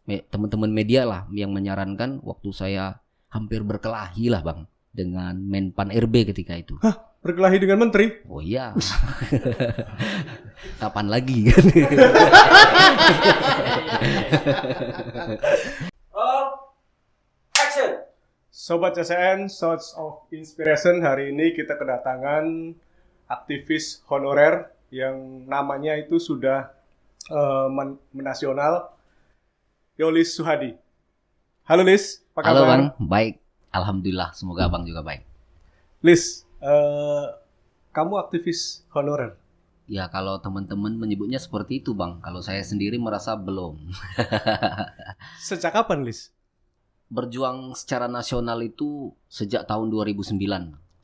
teman-teman media lah yang menyarankan waktu saya hampir berkelahi lah Bang dengan Menpan RB ketika itu. Hah? Berkelahi dengan menteri? Oh iya. Kapan lagi kan? Action. Sobat CCN, Source of Inspiration, hari ini kita kedatangan aktivis honorer yang namanya itu sudah menasional, Yolis Suhadi. Halo Lis, apa kabar? Halo Bang, baik. Alhamdulillah, semoga Bang juga baik. Lis, kamu aktivis honorer? Ya kalau teman-teman menyebutnya seperti itu Bang, kalau saya sendiri merasa belum. Sejak kapan Lis? Berjuang secara nasional itu sejak tahun 2009.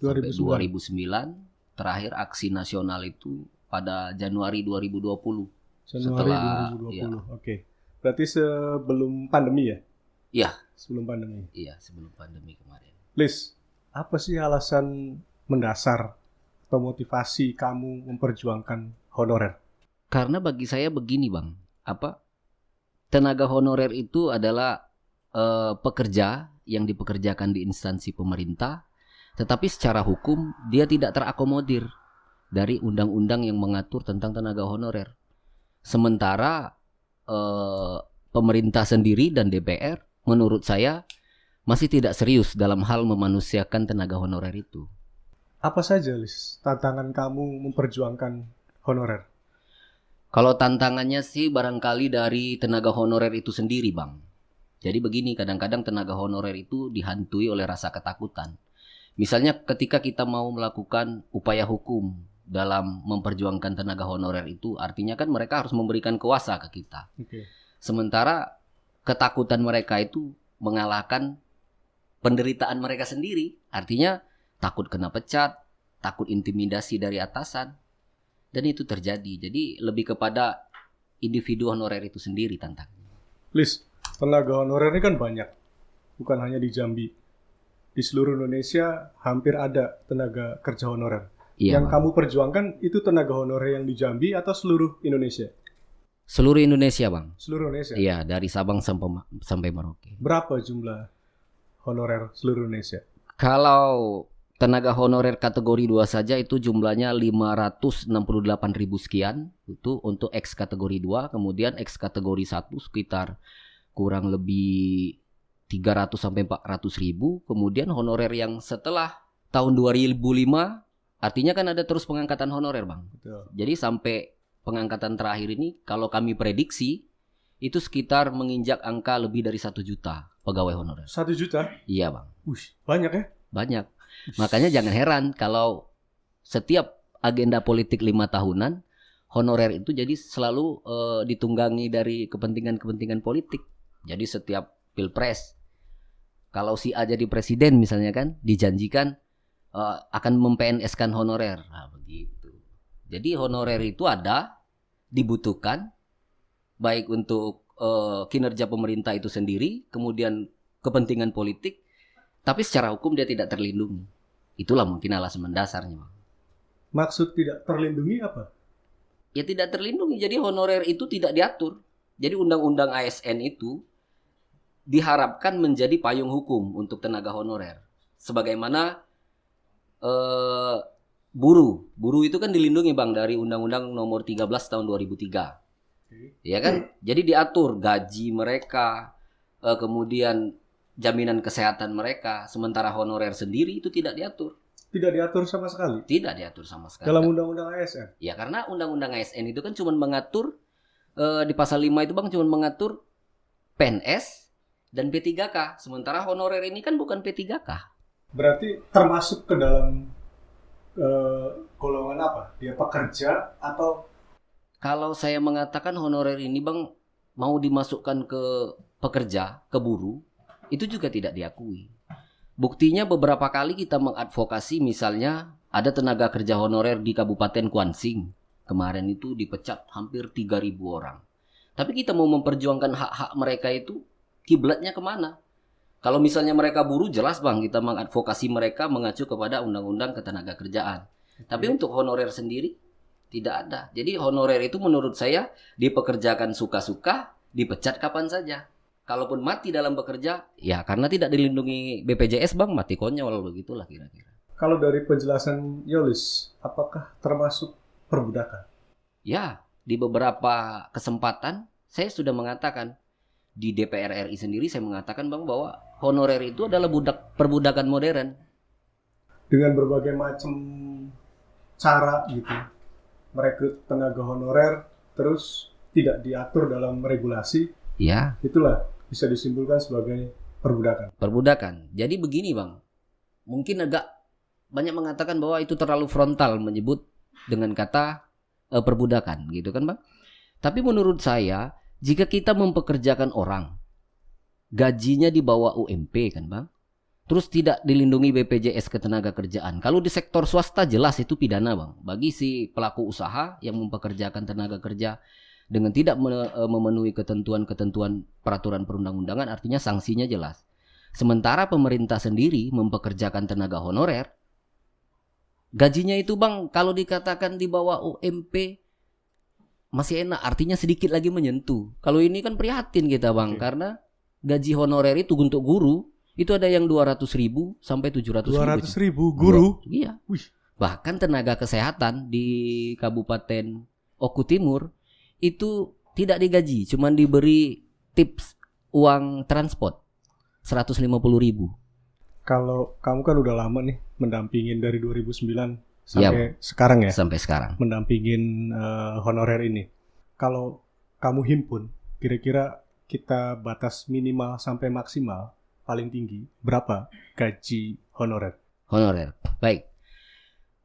Sampai 2009, terakhir aksi nasional itu pada Januari 2020. Januari 2020, ya. Oke. Berarti sebelum pandemi ya? Iya. Sebelum pandemi? Iya, sebelum pandemi kemarin. Lis, apa sih alasan mendasar atau motivasi kamu memperjuangkan honorer? Karena bagi saya begini Bang, tenaga honorer itu adalah pekerja yang dipekerjakan di instansi pemerintah, tetapi secara hukum dia tidak terakomodir dari undang-undang yang mengatur tentang tenaga honorer. Sementara pemerintah sendiri dan DPR menurut saya masih tidak serius dalam hal memanusiakan tenaga honorer itu. Apa saja, Lis, tantangan kamu memperjuangkan honorer? Kalau tantangannya sih barangkali dari tenaga honorer itu sendiri, Bang. Jadi begini, kadang-kadang tenaga honorer itu dihantui oleh rasa ketakutan. Misalnya ketika kita mau melakukan upaya hukum dalam memperjuangkan tenaga honorer itu, artinya kan mereka harus memberikan kuasa ke kita. Okay. Sementara ketakutan mereka itu mengalahkan penderitaan mereka sendiri. Artinya takut kena pecat, takut intimidasi dari atasan. Dan itu terjadi. Jadi lebih kepada individu honorer itu sendiri tantangannya. Lis, tenaga honorer ini kan banyak. Bukan hanya di Jambi. Di seluruh Indonesia hampir ada tenaga kerja honorer. Iya, yang Bang. kamu perjuangkan itu tenaga honorer yang di Jambi atau seluruh Indonesia? Seluruh Indonesia, Bang. Seluruh Indonesia? Iya, dari Sabang sampai Merauke. Berapa jumlah honorer seluruh Indonesia? Kalau tenaga honorer kategori 2 saja itu jumlahnya 568.000 sekian. Itu untuk X kategori 2. Kemudian X kategori 1 sekitar kurang lebih 300 sampai 400.000. Kemudian honorer yang setelah tahun 2005, artinya kan ada terus pengangkatan honorer, Bang. Betul. Jadi sampai pengangkatan terakhir ini, kalau kami prediksi, itu sekitar menginjak angka lebih dari 1 juta pegawai honorer. 1 juta? Iya, Bang. Banyak ya? Banyak. Makanya jangan heran kalau setiap agenda politik 5 tahunan, honorer itu jadi selalu ditunggangi dari kepentingan-kepentingan politik. Jadi setiap pilpres, kalau si A jadi presiden misalnya kan, dijanjikan akan mem-PNS-kan honorer. Nah, begitu. Jadi honorer itu ada, dibutuhkan, baik untuk kinerja pemerintah itu sendiri, kemudian kepentingan politik, tapi secara hukum dia tidak terlindungi. Itulah mungkin alasan mendasarnya. Maksud tidak terlindungi apa? Ya tidak terlindungi, jadi honorer itu tidak diatur. Jadi undang-undang ASN itu diharapkan menjadi payung hukum untuk tenaga honorer. Sebagaimana buruh itu kan dilindungi Bang dari Undang-Undang Nomor 13 tahun 2003. Ya kan? Jadi diatur gaji mereka, kemudian jaminan kesehatan mereka. Sementara honorer sendiri itu tidak diatur. Tidak diatur sama sekali? Tidak diatur sama sekali. Dalam Undang-Undang ASN? Ya karena Undang-Undang ASN itu kan cuma mengatur, di pasal 5 itu Bang cuma mengatur PNS dan P3K. Sementara honorer ini kan bukan P3K. Berarti termasuk ke dalam golongan apa? Dia pekerja atau? Kalau saya mengatakan honorer ini Bang mau dimasukkan ke pekerja, ke buruh, itu juga tidak diakui. Buktinya beberapa kali kita mengadvokasi, misalnya ada tenaga kerja honorer di Kabupaten Kuansing. Kemarin itu dipecat hampir 3.000 orang. Tapi kita mau memperjuangkan hak-hak mereka itu, kiblatnya kemana? Kalau misalnya mereka buruh, jelas Bang, kita mengadvokasi mereka mengacu kepada Undang-Undang Ketenagakerjaan. Tapi untuk honorer sendiri, tidak ada. Jadi honorer itu menurut saya dipekerjakan suka-suka, dipecat kapan saja. Kalaupun mati dalam bekerja, ya karena tidak dilindungi BPJS bang, mati konyol begitulah kira-kira. Kalau dari penjelasan Yolis, apakah termasuk perbudakan? Ya, di beberapa kesempatan saya sudah mengatakan di DPR RI sendiri saya mengatakan bang bahwa honorer itu adalah perbudakan modern. Dengan berbagai macam cara gitu, merekrut tenaga honorer terus tidak diatur dalam regulasi, Ya, itulah bisa disimpulkan sebagai perbudakan. perbudakan. Jadi begini bang, mungkin agak banyak mengatakan bahwa itu terlalu frontal menyebut dengan kata perbudakan gitu kan bang. Tapi menurut saya jika kita mempekerjakan orang gajinya di bawah UMP kan bang, terus tidak dilindungi BPJS Ketenagakerjaan. Kalau di sektor swasta jelas itu pidana bang. Bagi si pelaku usaha yang mempekerjakan tenaga kerja dengan tidak memenuhi ketentuan-ketentuan peraturan perundang-undangan, artinya sanksinya jelas. Sementara pemerintah sendiri mempekerjakan tenaga honorer, gajinya itu bang kalau dikatakan di bawah UMP masih enak, artinya sedikit lagi menyentuh. Kalau ini kan prihatin kita bang, karena gaji honorer itu untuk guru itu ada yang 200.000 sampai 700.000. 200.000 guru? Iya. Wih. Bahkan tenaga kesehatan di Kabupaten Oku Timur itu tidak digaji, cuma diberi tips uang transport 150.000. Kalau kamu kan udah lama nih mendampingin dari 2009 sampai sekarang ya? Sampai sekarang. Mendampingin honorer ini. Kalau kamu himpun, kira-kira kita batas minimal sampai maksimal paling tinggi berapa gaji honorer? Honorer. Baik.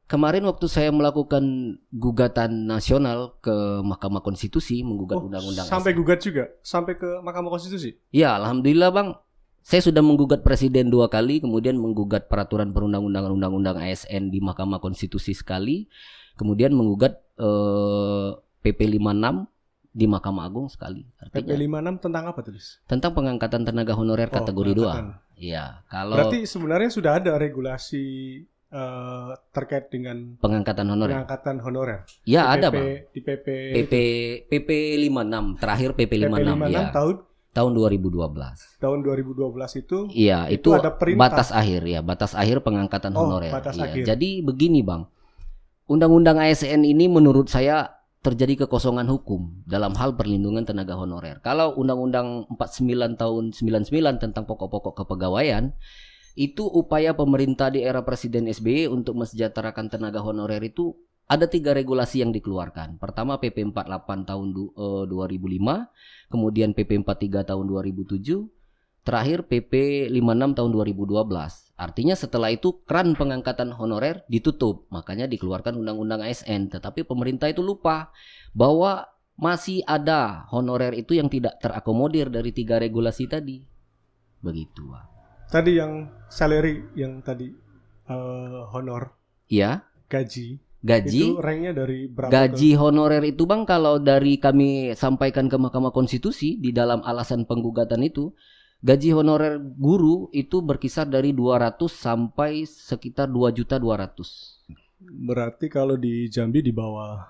Kemarin waktu saya melakukan gugatan nasional ke Mahkamah Konstitusi menggugat undang-undang sampai ASN. gugat juga? Sampai ke Mahkamah Konstitusi? Ya, alhamdulillah bang. Saya sudah menggugat presiden 2 kali, kemudian menggugat peraturan perundang-undangan undang-undang ASN di Mahkamah Konstitusi sekali, kemudian menggugat PP 56 di Mahkamah Agung sekali. PP Artinya 56 tentang apa tulis? tentang pengangkatan tenaga honorer kategori 2. pengangkatan. Iya, kalau Berarti sebenarnya sudah ada regulasi terkait dengan pengangkatan honorer. pengangkatan honorer. Ya, Di ada PP bang. Di PP PP 56, terakhir PP 56 ya. tahun 2012. Tahun 2012 itu. Iya, itu ada perintah. batas akhir ya, batas akhir pengangkatan honorer. Batas Iya. akhir. Jadi begini, Bang. Undang-undang ASN ini menurut saya terjadi kekosongan hukum dalam hal perlindungan tenaga honorer. Kalau Undang-Undang 49 tahun 99 tentang pokok-pokok kepegawaian itu upaya pemerintah di era Presiden SBY untuk mensejahterakan tenaga honorer itu ada 3 regulasi yang dikeluarkan. Pertama PP 48 tahun 2005, kemudian PP 43 tahun 2007, terakhir PP 56 tahun 2012. Artinya setelah itu keran pengangkatan honorer ditutup, makanya dikeluarkan Undang-Undang ASN. Tetapi pemerintah itu lupa bahwa masih ada honorer itu yang tidak terakomodir dari 3 regulasi tadi. Begitu, Pak. Tadi yang salary yang tadi honor, Ya, gaji. gaji. Itu ranknya dari berapa? Gaji honorer itu bang, kalau dari kami sampaikan ke Mahkamah Konstitusi di dalam alasan penggugatan itu, gaji honorer guru itu berkisar dari 200 sampai sekitar 2.200.000. Berarti kalau di Jambi di bawah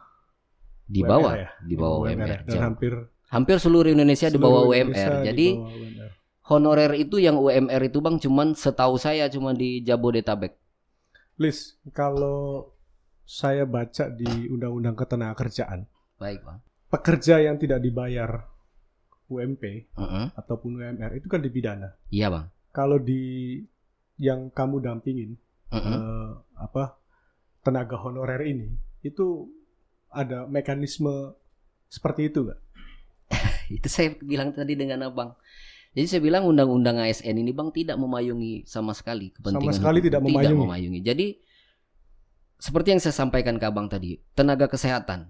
Di UMR bawah, ya? di bawah UMR. Dan hampir Hampir seluruh Indonesia di bawah seluruh UMR. Indonesia di Jadi bawah UMR. honorer itu yang UMR itu bang, cuman setahu saya cuma di Jabodetabek. Liz, kalau saya baca di Undang-Undang Ketenagakerjaan, Baik bang. pekerja yang tidak dibayar UMP Uh-uh. ataupun UMR itu kan dipidana. Iya bang. Kalau di yang kamu dampingin Uh-uh. Tenaga honorer ini itu ada mekanisme seperti itu nggak? Itu saya bilang tadi dengan abang. Jadi saya bilang undang-undang ASN ini bang tidak memayungi sama sekali kepentingan. Sama sekali hukum. tidak memayungi. Jadi seperti yang saya sampaikan ke abang tadi, tenaga kesehatan.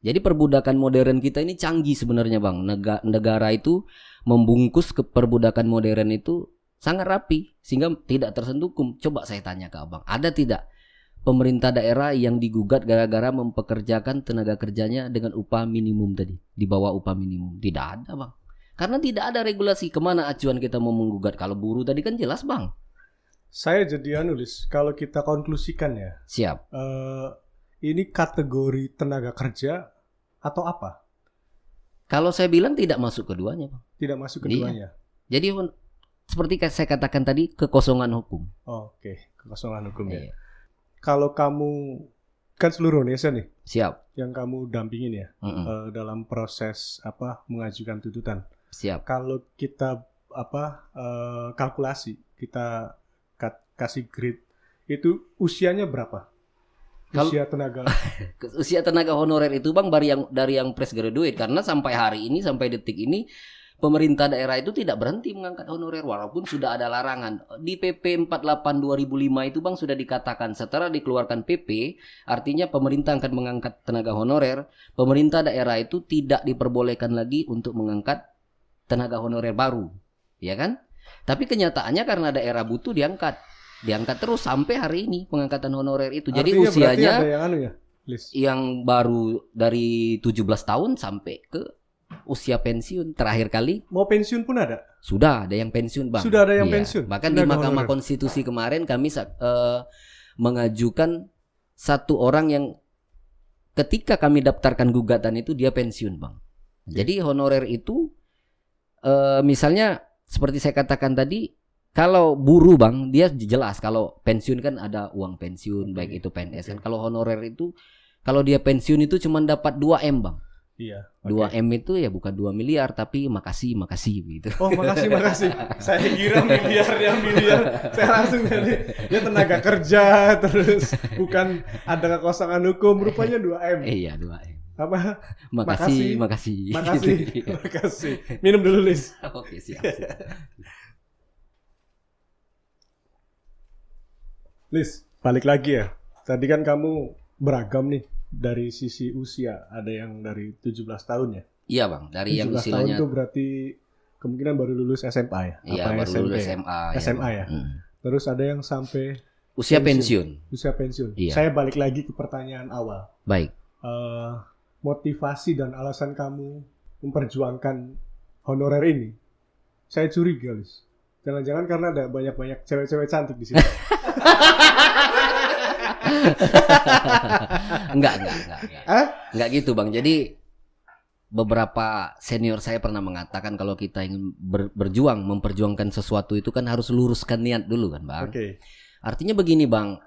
Jadi perbudakan modern kita ini canggih sebenarnya bang. Negara itu membungkus ke perbudakan modern itu sangat rapi sehingga tidak tersentuh hukum. Coba saya tanya ke abang, ada tidak pemerintah daerah yang digugat gara-gara mempekerjakan tenaga kerjanya dengan upah minimum tadi, di bawah upah minimum? Tidak ada bang. Karena tidak ada regulasi. Kemana acuan kita mau menggugat? Kalau buruh tadi kan jelas bang. Saya jadi nulis, kalau kita konklusikan ya, Siap. ini kategori tenaga kerja atau apa? Kalau saya bilang tidak masuk keduanya bang. Tidak masuk Iya. keduanya. Jadi seperti saya katakan tadi, kekosongan hukum. Oke, kekosongan hukum ya. Iya. Kalau kamu kan seluruh Indonesia nih Siap. yang kamu dampingin ya Mm-mm. dalam proses mengajukan tuntutan. Siap. Kalau kita kalkulasi, kita kasih grade itu usianya berapa? Usia tenaga. Usia tenaga honorer itu Bang dari yang fresh graduate, karena sampai hari ini, sampai detik ini pemerintah daerah itu tidak berhenti mengangkat honorer walaupun sudah ada larangan. Di PP 48 2005 itu Bang sudah dikatakan setelah dikeluarkan PP, artinya pemerintah akan mengangkat tenaga honorer, pemerintah daerah itu tidak diperbolehkan lagi untuk mengangkat tenaga honorer baru, ya kan? Tapi kenyataannya karena daerah butuh diangkat terus sampai hari ini pengangkatan honorer itu. Jadi Artinya usianya ada yang ya, Liz? Yang baru dari 17 tahun sampai ke usia pensiun. Terakhir kali mau pensiun pun ada. Sudah ada yang pensiun Bang. Sudah ada yang Iya. pensiun. Bahkan di Mahkamah Konstitusi kemarin kami mengajukan satu orang yang ketika kami daftarkan gugatan itu dia pensiun Bang. Jadi honorer itu misalnya seperti saya katakan tadi, kalau buruh Bang dia jelas, kalau pensiun kan ada uang pensiun baik itu PNS kan. Kalau honorer itu kalau dia pensiun itu cuma dapat 2M Bang. Iya. 2M itu ya bukan 2 miliar tapi makasih gitu. Oh makasih. Saya kira miliar. Saya langsung dia tenaga kerja terus bukan ada kekosongan hukum, rupanya 2M. Iya 2M. Apa? Makasih. Makasih. Minum dulu Liz. Oke siap. Liz, balik lagi ya. Tadi kan kamu beragam nih dari sisi usia. Ada yang dari 17 tahun ya? Iya Bang, dari yang 17 tahun istilahnya itu berarti kemungkinan baru lulus SMA ya? iya Apa baru SMP lulus ya? SMA SMA ya? Terus ada yang sampai Usia pensiun. Iya. Saya balik lagi ke pertanyaan awal. Baik. Motivasi dan alasan kamu memperjuangkan honorer ini, saya curiga, Liz. Jangan-jangan karena ada banyak-banyak cewek-cewek cantik di sini. Enggak. Hah? Enggak gitu Bang. Jadi beberapa senior saya pernah mengatakan kalau kita ingin memperjuangkan sesuatu itu kan harus luruskan niat dulu kan Bang. Oke. Artinya begini Bang.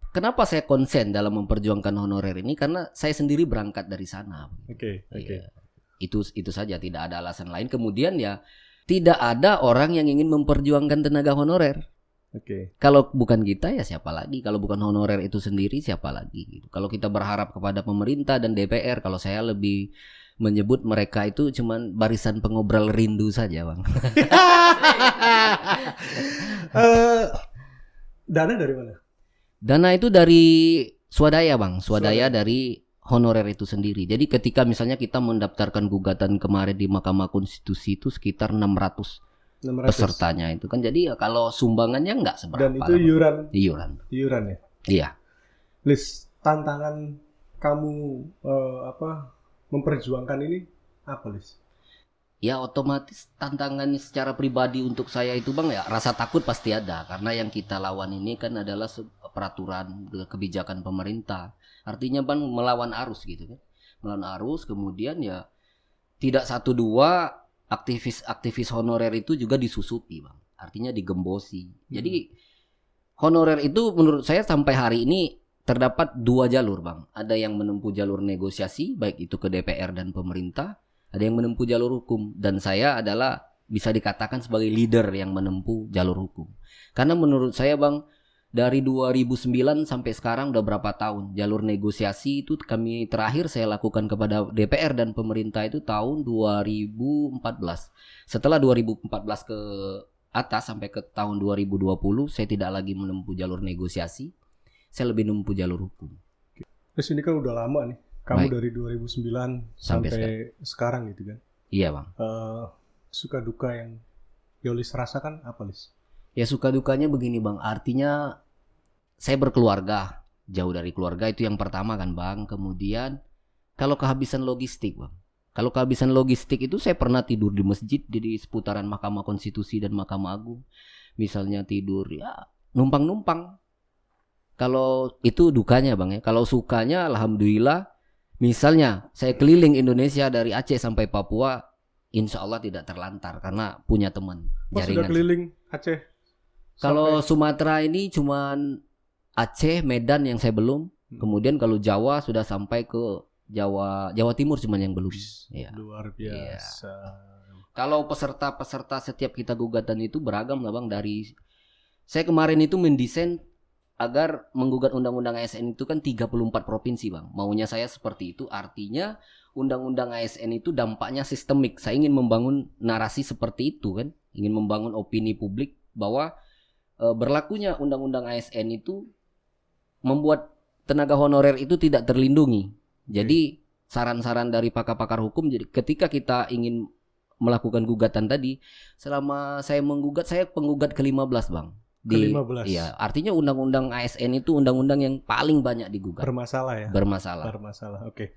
Kenapa saya konsen dalam memperjuangkan honorer ini? Karena saya sendiri berangkat dari sana. Oke. Iya. Itu saja, tidak ada alasan lain. Kemudian ya tidak ada orang yang ingin memperjuangkan tenaga honorer. Oke. Kalau bukan kita ya siapa lagi? Kalau bukan honorer itu sendiri siapa lagi? Gitu. Kalau kita berharap kepada pemerintah dan DPR, kalau saya lebih menyebut mereka itu cuman barisan pengobrol rindu saja, Bang. Dana dari mana? Dana itu dari swadaya, Bang. Swadaya dari honorer itu sendiri. Jadi ketika misalnya kita mendaftarkan gugatan kemarin di Mahkamah Konstitusi itu sekitar 600 pesertanya itu kan. Jadi ya kalau sumbangannya nggak seberapa. Dan itu iuran ya? Iya. Liz, tantangan kamu memperjuangkan ini apa, Liz? Ya otomatis tantangan secara pribadi untuk saya itu Bang ya rasa takut pasti ada. Karena yang kita lawan ini kan adalah peraturan kebijakan pemerintah. Artinya Bang melawan arus gitu kan. Melawan arus, kemudian ya tidak satu dua aktivis honorer itu juga disusupi Bang. Artinya digembosi. Jadi honorer itu menurut saya sampai hari ini terdapat 2 jalur Bang. Ada yang menempuh jalur negosiasi baik itu ke DPR dan pemerintah, ada yang menempuh jalur hukum, dan saya adalah bisa dikatakan sebagai leader yang menempuh jalur hukum. Karena menurut saya Bang, dari 2009 sampai sekarang udah berapa tahun jalur negosiasi itu kami terakhir saya lakukan kepada DPR dan pemerintah itu tahun 2014. Setelah 2014 ke atas sampai ke tahun 2020 saya tidak lagi menempuh jalur negosiasi, saya lebih menempuh jalur hukum. Terus ini kan udah lama nih, kamu dari 2009 sampai sekarang gitu kan? Iya Bang. Suka duka yang Yolis rasakan apa, Lis? Ya suka dukanya begini Bang, artinya saya berkeluarga, jauh dari keluarga itu yang pertama kan Bang. Kemudian kalau kehabisan logistik Bang, kalau kehabisan logistik itu saya pernah tidur di masjid di seputaran Mahkamah Konstitusi dan Mahkamah Agung. Misalnya tidur ya numpang-numpang. Kalau itu dukanya Bang ya. Kalau sukanya alhamdulillah, misalnya saya keliling Indonesia dari Aceh sampai Papua insya Allah tidak terlantar karena punya teman Sudah jaringan. keliling Aceh. Kalau Sumatera ini cuman Aceh, Medan yang saya belum. Kemudian kalau Jawa sudah sampai ke Jawa Timur cuman yang belum. Ya. Luar biasa. Kalau peserta setiap kita gugatan itu beragam lah Bang. Dari saya kemarin itu mendesain agar menggugat undang-undang ASN itu kan 34 provinsi Bang. Maunya saya seperti itu, artinya undang-undang ASN itu dampaknya sistemik. Saya ingin membangun narasi seperti itu kan, ingin membangun opini publik bahwa berlakunya undang-undang ASN itu membuat tenaga honorer itu tidak terlindungi. Jadi saran-saran dari pakar-pakar hukum, jadi ketika kita ingin melakukan gugatan tadi, selama saya menggugat, saya penggugat ke-15 Bang. Ke-15. Iya, artinya undang-undang ASN itu undang-undang yang paling banyak digugat. Bermasalah ya? Bermasalah. Oke.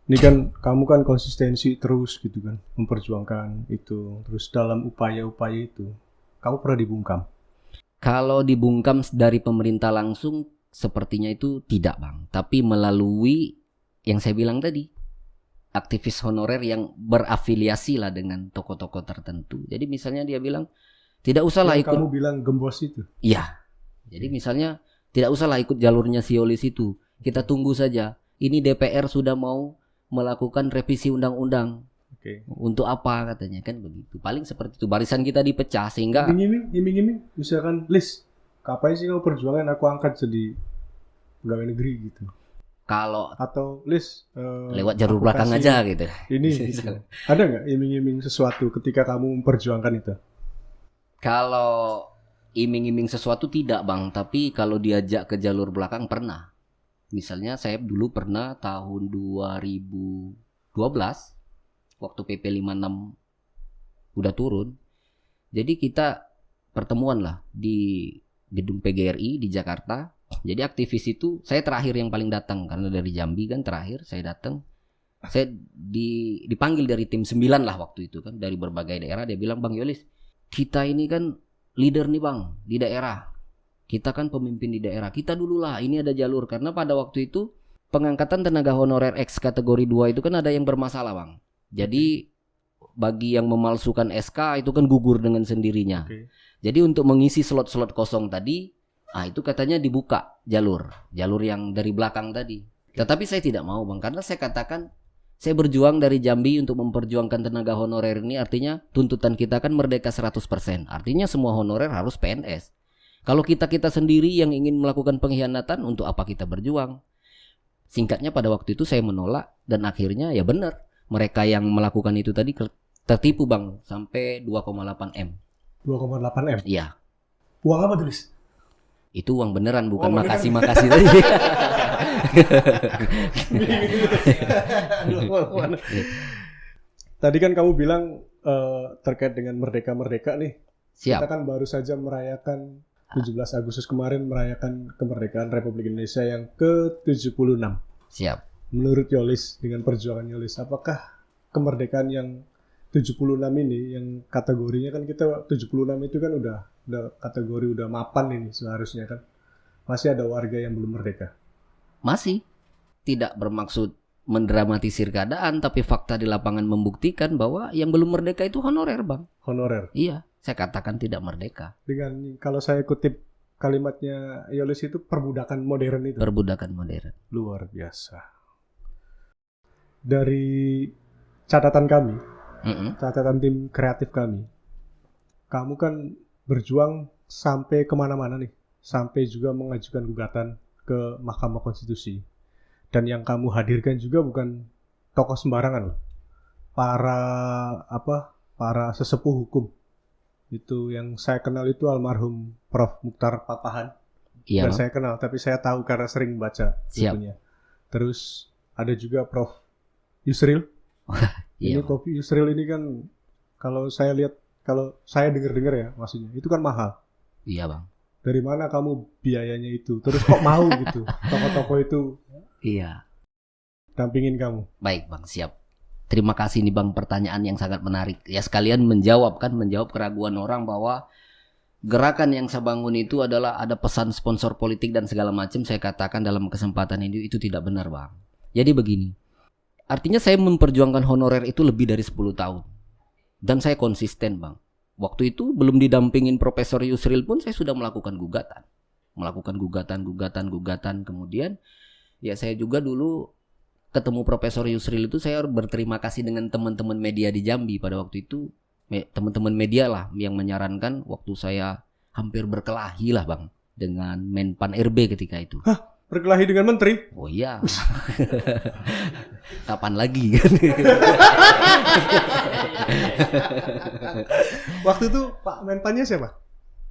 Ini kan kamu kan konsistensi terus gitu kan, memperjuangkan itu. Terus dalam upaya-upaya itu, kamu pernah dibungkam? Kalau dibungkam dari pemerintah langsung, sepertinya itu tidak Bang. Tapi melalui yang saya bilang tadi, aktivis honorer yang berafiliasi lah dengan tokoh-tokoh tertentu. Jadi misalnya dia bilang, tidak usahlah ikut. Kamu bilang gembos itu? Iya. Jadi misalnya, tidak usahlah ikut jalurnya si Yolis itu. Kita tunggu saja. Ini DPR sudah mau melakukan revisi undang-undang. Oke. Untuk apa katanya, kan begitu. Paling seperti itu. Barisan kita dipecah sehingga iming-iming misalkan, Lis, kapan sih kamu perjuangan aku angkat jadi pegawai negeri gitu? kalau Atau Lis lewat jalur belakang aja gitu. Ini gitu. Ada nggak iming-iming sesuatu ketika kamu memperjuangkan itu? Kalau iming-iming sesuatu tidak Bang, tapi kalau diajak ke jalur belakang pernah. Misalnya saya dulu pernah tahun 2012 waktu PP 56 udah turun. Jadi kita pertemuan lah di gedung PGRI di Jakarta. Jadi aktivis itu saya terakhir yang paling datang karena dari Jambi kan terakhir saya datang. Saya dipanggil dari tim 9 lah waktu itu kan, dari berbagai daerah. Dia bilang, Bang Yolis, kita ini kan leader nih Bang di daerah. Kita kan pemimpin di daerah. Kita dulu lah, ini ada jalur. Karena pada waktu itu pengangkatan tenaga honorer X kategori 2 itu kan ada yang bermasalah Bang. Jadi bagi yang memalsukan SK itu kan gugur dengan sendirinya. Jadi untuk mengisi slot-slot kosong tadi, itu katanya dibuka jalur yang dari belakang tadi. Tetapi saya tidak mau Bang, karena saya katakan saya berjuang dari Jambi untuk memperjuangkan tenaga honorer ini, artinya tuntutan kita kan merdeka 100%. Artinya semua honorer harus PNS. Kalau kita sendiri yang ingin melakukan pengkhianatan, untuk apa kita berjuang? Singkatnya pada waktu itu saya menolak dan akhirnya ya benar. Mereka yang melakukan itu tadi tertipu Bang sampai 2,8 M. 2,8 M? Iya. Uang apa tulis? Itu uang beneran, bukan makasih tadi. Tadi kan kamu bilang terkait dengan merdeka nih. Siap. Kita kan baru saja merayakan 17 Agustus kemarin, merayakan kemerdekaan Republik Indonesia yang ke-76. Siap. Menurut Yolis, dengan perjuangan Yolis, apakah kemerdekaan yang 76 ini, yang kategorinya kan kita 76 itu kan udah kategori udah mapan ini seharusnya kan, masih ada warga yang belum merdeka? Masih. Tidak bermaksud mendramatisir keadaan, tapi fakta di lapangan membuktikan bahwa yang belum merdeka itu honorer Bang. Honorer? Iya, saya katakan tidak merdeka. Dengan, kalau saya kutip kalimatnya Yolis itu, perbudakan modern itu. Perbudakan modern. Luar biasa. Dari catatan kami, catatan tim kreatif kami, kamu kan berjuang sampai kemana-mana nih, sampai juga mengajukan gugatan ke Mahkamah Konstitusi. Dan yang kamu hadirkan juga bukan tokoh sembarangan loh, para sesepuh hukum. Itu yang saya kenal itu almarhum Prof. Mukhtar Papahan. Iya. Dan saya kenal, tapi saya tahu karena sering baca bukunya. Terus ada juga Prof. Yusril. Iya. Ini Prof. Yusril ini kan kalau saya lihat, kalau saya dengar ya maksudnya, itu kan mahal. Iya Bang. Dari mana kamu biayanya itu? Terus kok mau gitu tokoh-tokoh itu Iya. dampingin kamu? Baik Bang, siap. Terima kasih nih Bang, pertanyaan yang sangat menarik. Ya sekalian menjawab keraguan orang bahwa gerakan yang saya bangun itu adalah ada pesan sponsor politik dan segala macam. Saya katakan dalam kesempatan ini itu tidak benar Bang. Jadi begini. Artinya saya memperjuangkan honorer itu lebih dari 10 tahun. Dan saya konsisten, Bang. Waktu itu belum didampingin Profesor Yusril pun saya sudah melakukan gugatan. Kemudian ya saya juga dulu ketemu Profesor Yusril itu saya berterima kasih dengan teman-teman media di Jambi pada waktu itu. Teman-teman media lah yang menyarankan waktu saya hampir berkelahi lah, Bang, dengan Menpan RB ketika itu. Hah? Berkelahi dengan menteri? Oh iya. Kapan lagi kan? Waktu itu Pak Menpannya siapa?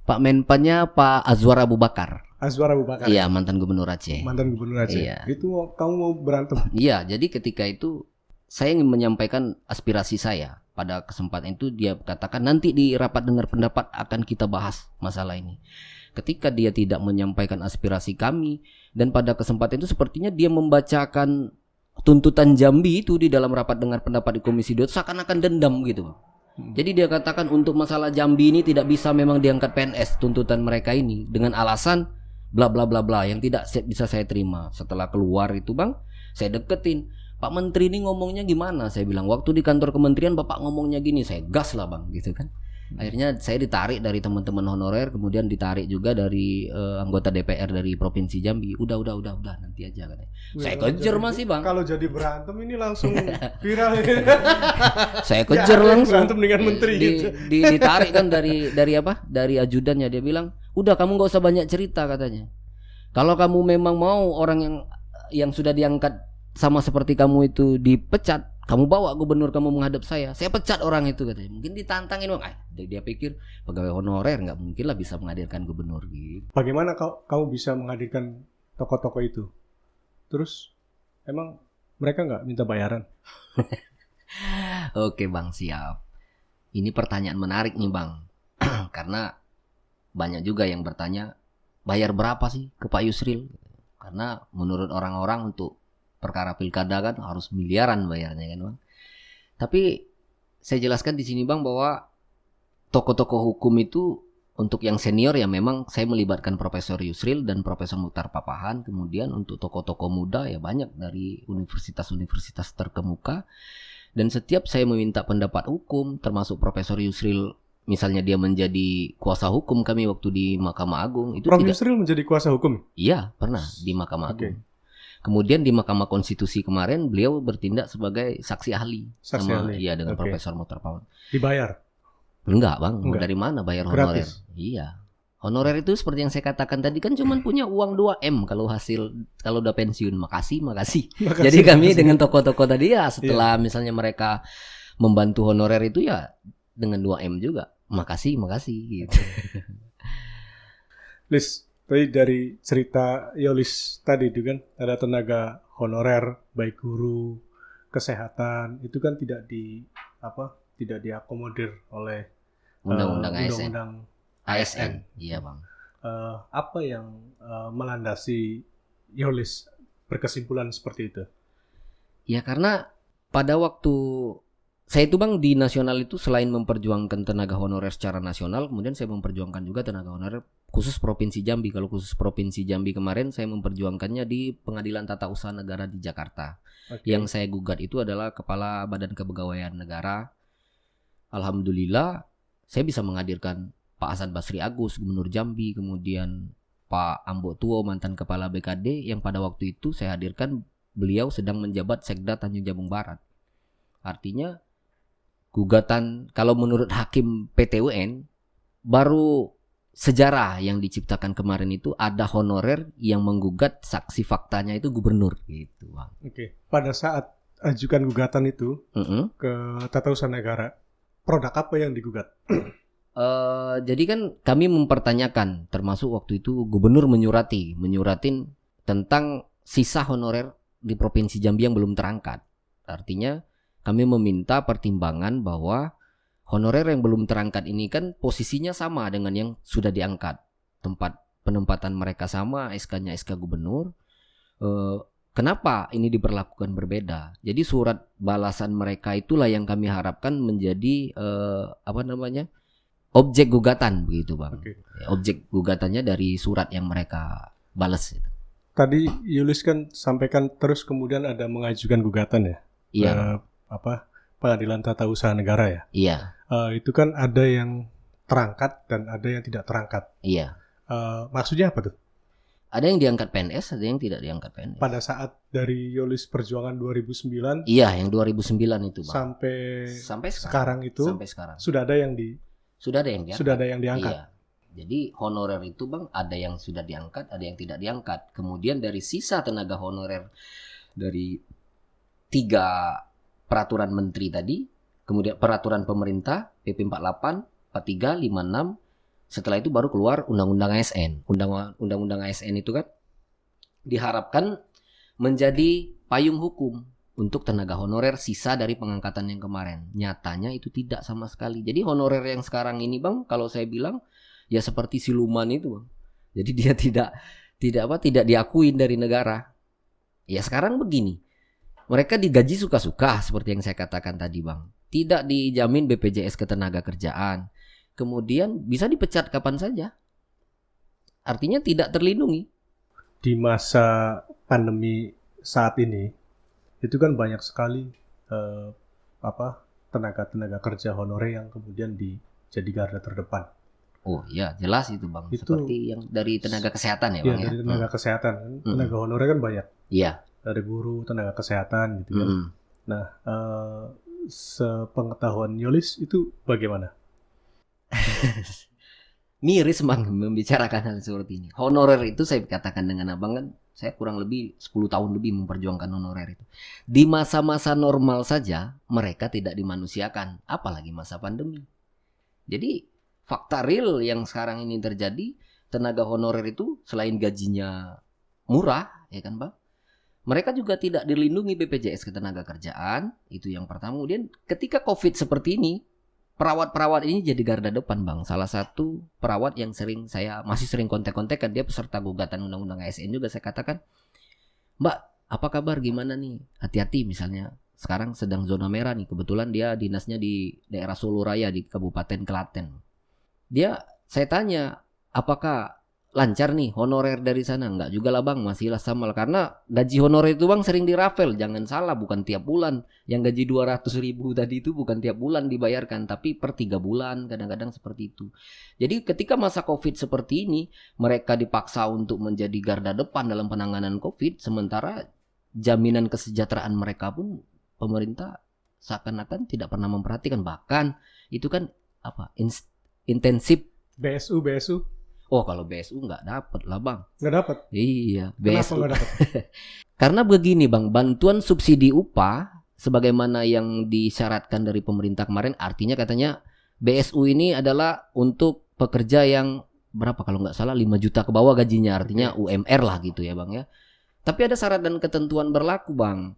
Pak Menpannya Pak Azwar Abu Bakar. Azwar Abu Bakar. Iya, mantan gubernur Aceh. Mantan gubernur Aceh. Iya. Itu kamu mau berantem? Iya, jadi ketika itu saya ingin menyampaikan aspirasi saya. Pada kesempatan itu dia katakan nanti di rapat dengar pendapat akan kita bahas masalah ini. Ketika dia tidak menyampaikan aspirasi kami, dan pada kesempatan itu sepertinya dia membacakan tuntutan Jambi itu di dalam rapat dengar pendapat di Komisi 2 seakan-akan dendam gitu. Jadi dia katakan untuk masalah Jambi ini tidak bisa memang diangkat PNS tuntutan mereka ini dengan alasan bla bla bla bla yang tidak bisa saya terima. Setelah keluar itu, Bang, saya deketin. Pak Menteri ini ngomongnya gimana? Saya bilang waktu di kantor kementerian Bapak ngomongnya gini, saya gas lah, Bang, gitu kan. Akhirnya saya ditarik dari teman-teman honorer, kemudian ditarik juga dari anggota DPR dari Provinsi Jambi. Udah nanti aja katanya. Saya kejar masih, Bang. Kalau jadi berantem ini langsung viral. Saya kejar langsung. Berantem dengan menteri gitu. Ditarik kan dari apa? Dari ajudannya, dia bilang, "Udah kamu enggak usah banyak cerita," katanya. "Kalau kamu memang mau orang yang sudah diangkat sama seperti kamu itu dipecat, kamu bawa gubernur kamu menghadap saya pecat orang itu," katanya. Mungkin ditantangin, Bang. Dia pikir pegawai honorer nggak mungkin lah bisa menghadirkan gubernur gitu. Bagaimana kamu bisa menghadirkan tokoh-tokoh itu? Terus emang mereka nggak minta bayaran? Oke, Bang, siap. Ini pertanyaan menarik nih, Bang. Karena banyak juga yang bertanya, bayar berapa sih ke Pak Yusril? Karena menurut orang-orang untuk perkara pilkada kan harus miliaran bayarnya kan, Bang. Tapi saya jelaskan di sini, Bang, bahwa tokoh-tokoh hukum itu untuk yang senior ya memang saya melibatkan Profesor Yusril dan Profesor Mukhtar Papahan. Kemudian untuk tokoh-tokoh muda ya banyak dari universitas-universitas terkemuka. Dan setiap saya meminta pendapat hukum, termasuk Profesor Yusril, misalnya dia menjadi kuasa hukum kami waktu di Mahkamah Agung. Itu Prof. Yusril menjadi kuasa hukum? Iya, pernah di Mahkamah Agung. Kemudian di Mahkamah Konstitusi kemarin beliau bertindak sebagai saksi ahli iya dengan Profesor Mukhtar Papahan. Dibayar? Enggak, Bang. Enggak. Dari mana bayar honorer? Gratis. Iya. Honorer itu seperti yang saya katakan tadi kan cuma punya uang 2M kalau udah pensiun. Makasih. Jadi kami dengan tokoh-tokoh tadi ya setelah misalnya mereka membantu honorer itu ya dengan 2M juga. Makasih gitu. Lis, tadi dari cerita Yolis tadi itu kan ada tenaga honorer baik guru, kesehatan itu kan tidak diakomodir oleh undang-undang ASN. Iya, Bang. Apa yang melandasi Yolis berkesimpulan seperti itu? Ya karena pada waktu saya itu, Bang, di nasional itu selain memperjuangkan tenaga honorer secara nasional, kemudian saya memperjuangkan juga tenaga honorer khusus Provinsi Jambi. Kalau khusus Provinsi Jambi kemarin saya memperjuangkannya di Pengadilan Tata Usaha Negara di Jakarta. Yang saya gugat itu adalah Kepala Badan Kepegawaian Negara. Alhamdulillah saya bisa menghadirkan Pak Hasan Basri Agus, Gubernur Jambi, kemudian Pak Ambo Tuo, mantan Kepala BKD, yang pada waktu itu saya hadirkan beliau sedang menjabat Sekda Tanjung Jabung Barat. Artinya gugatan kalau menurut hakim PT UN baru sejarah yang diciptakan kemarin itu ada honorer yang menggugat saksi faktanya itu gubernur gitu, Bang. Oke. Pada saat ajukan gugatan itu ke Tata Usaha Negara, produk apa yang digugat? Jadi kan kami mempertanyakan, termasuk waktu itu gubernur menyuratin tentang sisa honorer di Provinsi Jambi yang belum terangkat. Artinya kami meminta pertimbangan bahwa honorer yang belum terangkat ini kan posisinya sama dengan yang sudah diangkat. Tempat penempatan mereka sama, SK-nya SK gubernur. Kenapa ini diperlakukan berbeda? Jadi surat balasan mereka itulah yang kami harapkan menjadi objek gugatan begitu, Bang. Objek gugatannya dari surat yang mereka balas itu. Tadi Yulis kan sampaikan terus kemudian ada mengajukan gugatan ya? Iya. Pengadilan Tata Usaha Negara ya. Iya. Itu kan ada yang terangkat dan ada yang tidak terangkat. Iya. Maksudnya apa tuh? Ada yang diangkat PNS, ada yang tidak diangkat PNS. Pada saat dari Yolis Perjuangan 2009. Iya, yang 2009 itu, Bang. Sampai sekarang itu. Sampai sekarang. Sudah ada yang diangkat. Iya. Jadi honorer itu, Bang, ada yang sudah diangkat, ada yang tidak diangkat. Kemudian dari sisa tenaga honorer dari 3 peraturan menteri tadi, kemudian peraturan pemerintah PP 48, 43, 56, setelah itu baru keluar Undang-Undang ASN. Undang-Undang ASN itu kan diharapkan menjadi payung hukum untuk tenaga honorer sisa dari pengangkatan yang kemarin. Nyatanya itu tidak sama sekali. Jadi honorer yang sekarang ini, Bang, kalau saya bilang ya seperti siluman itu, Bang. Jadi dia tidak diakuin dari negara. Ya sekarang begini. Mereka digaji suka-suka seperti yang saya katakan tadi, Bang. Tidak dijamin BPJS Ketenagakerjaan. Kemudian bisa dipecat kapan saja. Artinya tidak terlindungi. Di masa pandemi saat ini itu kan banyak sekali tenaga kerja honorer yang kemudian jadi garda terdepan. Oh iya, jelas itu, Bang. Itu, seperti yang dari tenaga kesehatan ya, Bang. Iya, dari tenaga kesehatan. Tenaga honorer kan banyak. Iya. Ada guru, tenaga kesehatan gitu kan. Nah, sepengetahuan Yolis itu bagaimana? Miris, Bang, membicarakan hal seperti ini. Honorer itu saya katakan dengan Abang kan, saya kurang lebih 10 tahun lebih memperjuangkan honorer itu. Di masa-masa normal saja mereka tidak dimanusiakan, apalagi masa pandemi. Jadi fakta real yang sekarang ini terjadi, tenaga honorer itu selain gajinya murah, ya kan, Bang? Mereka juga tidak dilindungi BPJS Ketenagakerjaan, itu yang pertama. Kemudian ketika Covid seperti ini, perawat-perawat ini jadi garda depan, Bang. Salah satu perawat yang masih sering kontak-kontakan, dia peserta gugatan Undang-Undang ASN juga, saya katakan, Mbak, apa kabar, gimana nih? Hati-hati, misalnya sekarang sedang zona merah nih, kebetulan dia dinasnya di daerah Solo Raya di Kabupaten Klaten. Saya tanya, apakah lancar nih honorer dari sana? Enggak juga lah, Bang, masihlah sama. Karena gaji honorer itu, Bang, sering dirafel. Jangan salah, bukan tiap bulan. Yang gaji 200.000 tadi itu bukan tiap bulan dibayarkan, tapi per 3 bulan, kadang-kadang seperti itu. Jadi ketika masa Covid seperti ini, mereka dipaksa untuk menjadi garda depan dalam penanganan Covid, sementara jaminan kesejahteraan mereka pun pemerintah seakan-akan tidak pernah memperhatikan. Bahkan itu kan intensif BSU. Oh, kalau BSU nggak dapat lah, Bang. Nggak dapat? Iya, BSU. Kenapa nggak dapat? Karena begini, Bang, bantuan subsidi upah sebagaimana yang disyaratkan dari pemerintah kemarin, artinya katanya BSU ini adalah untuk pekerja yang berapa kalau nggak salah 5 juta ke bawah gajinya, artinya UMR lah gitu ya, Bang ya. Tapi ada syarat dan ketentuan berlaku, Bang.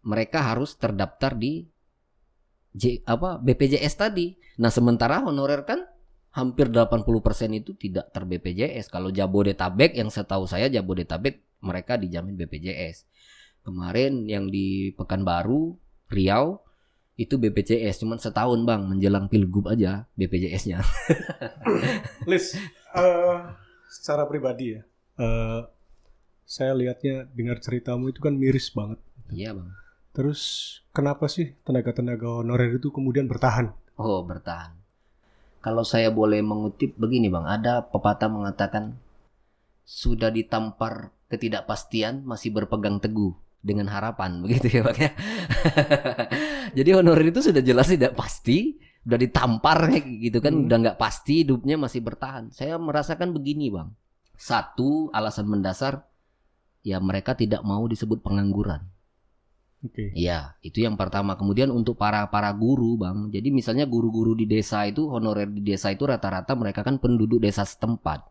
Mereka harus terdaftar di BPJS tadi. Nah, sementara honorer kan hampir 80% itu tidak ter-BPJS. Kalau Jabodetabek, yang setahu saya Jabodetabek mereka dijamin BPJS. Kemarin yang di Pekanbaru, Riau, itu BPJS. Cuman setahun, Bang, menjelang Pilgub aja BPJS-nya. Lis, secara pribadi ya, saya lihatnya dengar ceritamu itu kan miris banget. Iya, Bang. Terus kenapa sih tenaga-tenaga honorer itu kemudian bertahan? Oh, bertahan. Kalau saya boleh mengutip begini, Bang, ada pepatah mengatakan sudah ditampar ketidakpastian masih berpegang teguh dengan harapan, begitu ya, Bang ya. Jadi honorer itu sudah jelas tidak pasti, udah ditampar gitu kan, udah nggak pasti, hidupnya masih bertahan. Saya merasakan begini, Bang. Satu alasan mendasar, ya mereka tidak mau disebut pengangguran. Ya, itu yang pertama. Kemudian untuk para guru, Bang. Jadi misalnya guru-guru di desa itu, honorer di desa itu rata-rata mereka kan penduduk desa setempat.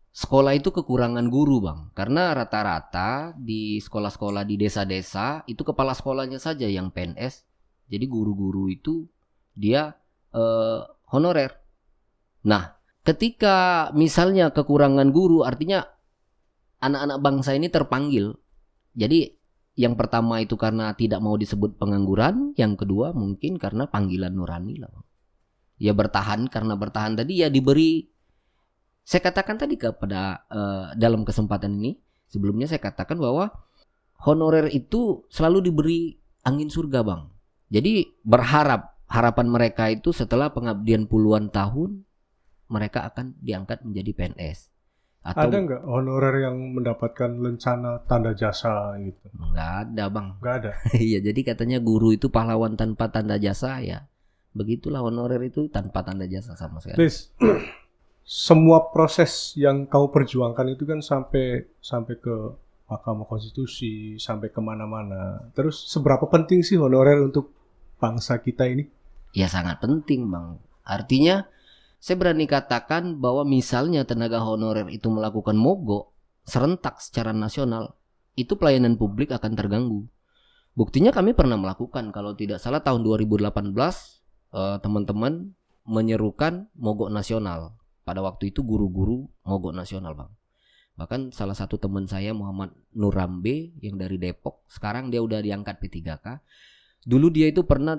Sekolah itu kekurangan guru, Bang. Karena rata-rata di sekolah-sekolah di desa-desa itu kepala sekolahnya saja yang PNS. Jadi guru-guru itu dia honorer. Nah, ketika misalnya kekurangan guru, artinya anak-anak bangsa ini terpanggil. Jadi yang pertama itu karena tidak mau disebut pengangguran, yang kedua mungkin karena panggilan nurani lah. Ya bertahan, karena bertahan tadi ya diberi. Saya katakan tadi kepada dalam kesempatan ini, sebelumnya saya katakan bahwa honorer itu selalu diberi angin surga, Bang. Jadi harapan mereka itu setelah pengabdian puluhan tahun mereka akan diangkat menjadi PNS. Atau ada nggak honorer yang mendapatkan lencana tanda jasa gitu? Nggak ada bang. Nggak ada. Iya, jadi katanya guru itu pahlawan tanpa tanda jasa ya. Begitulah honorer itu tanpa tanda jasa sama sekali. Please, semua proses yang kau perjuangkan itu kan sampai ke Mahkamah Konstitusi, sampai kemana-mana. Terus seberapa penting sih honorer untuk bangsa kita ini? Ya sangat penting bang. Artinya saya berani katakan bahwa misalnya tenaga honorer itu melakukan mogok serentak secara nasional, itu pelayanan publik akan terganggu. Buktinya kami pernah melakukan, kalau tidak salah tahun 2018 teman-teman menyerukan mogok nasional. Pada waktu itu guru-guru mogok nasional bang. Bahkan salah satu teman saya Muhammad Nurambe yang dari Depok, sekarang dia udah diangkat P3K. Dulu dia itu pernah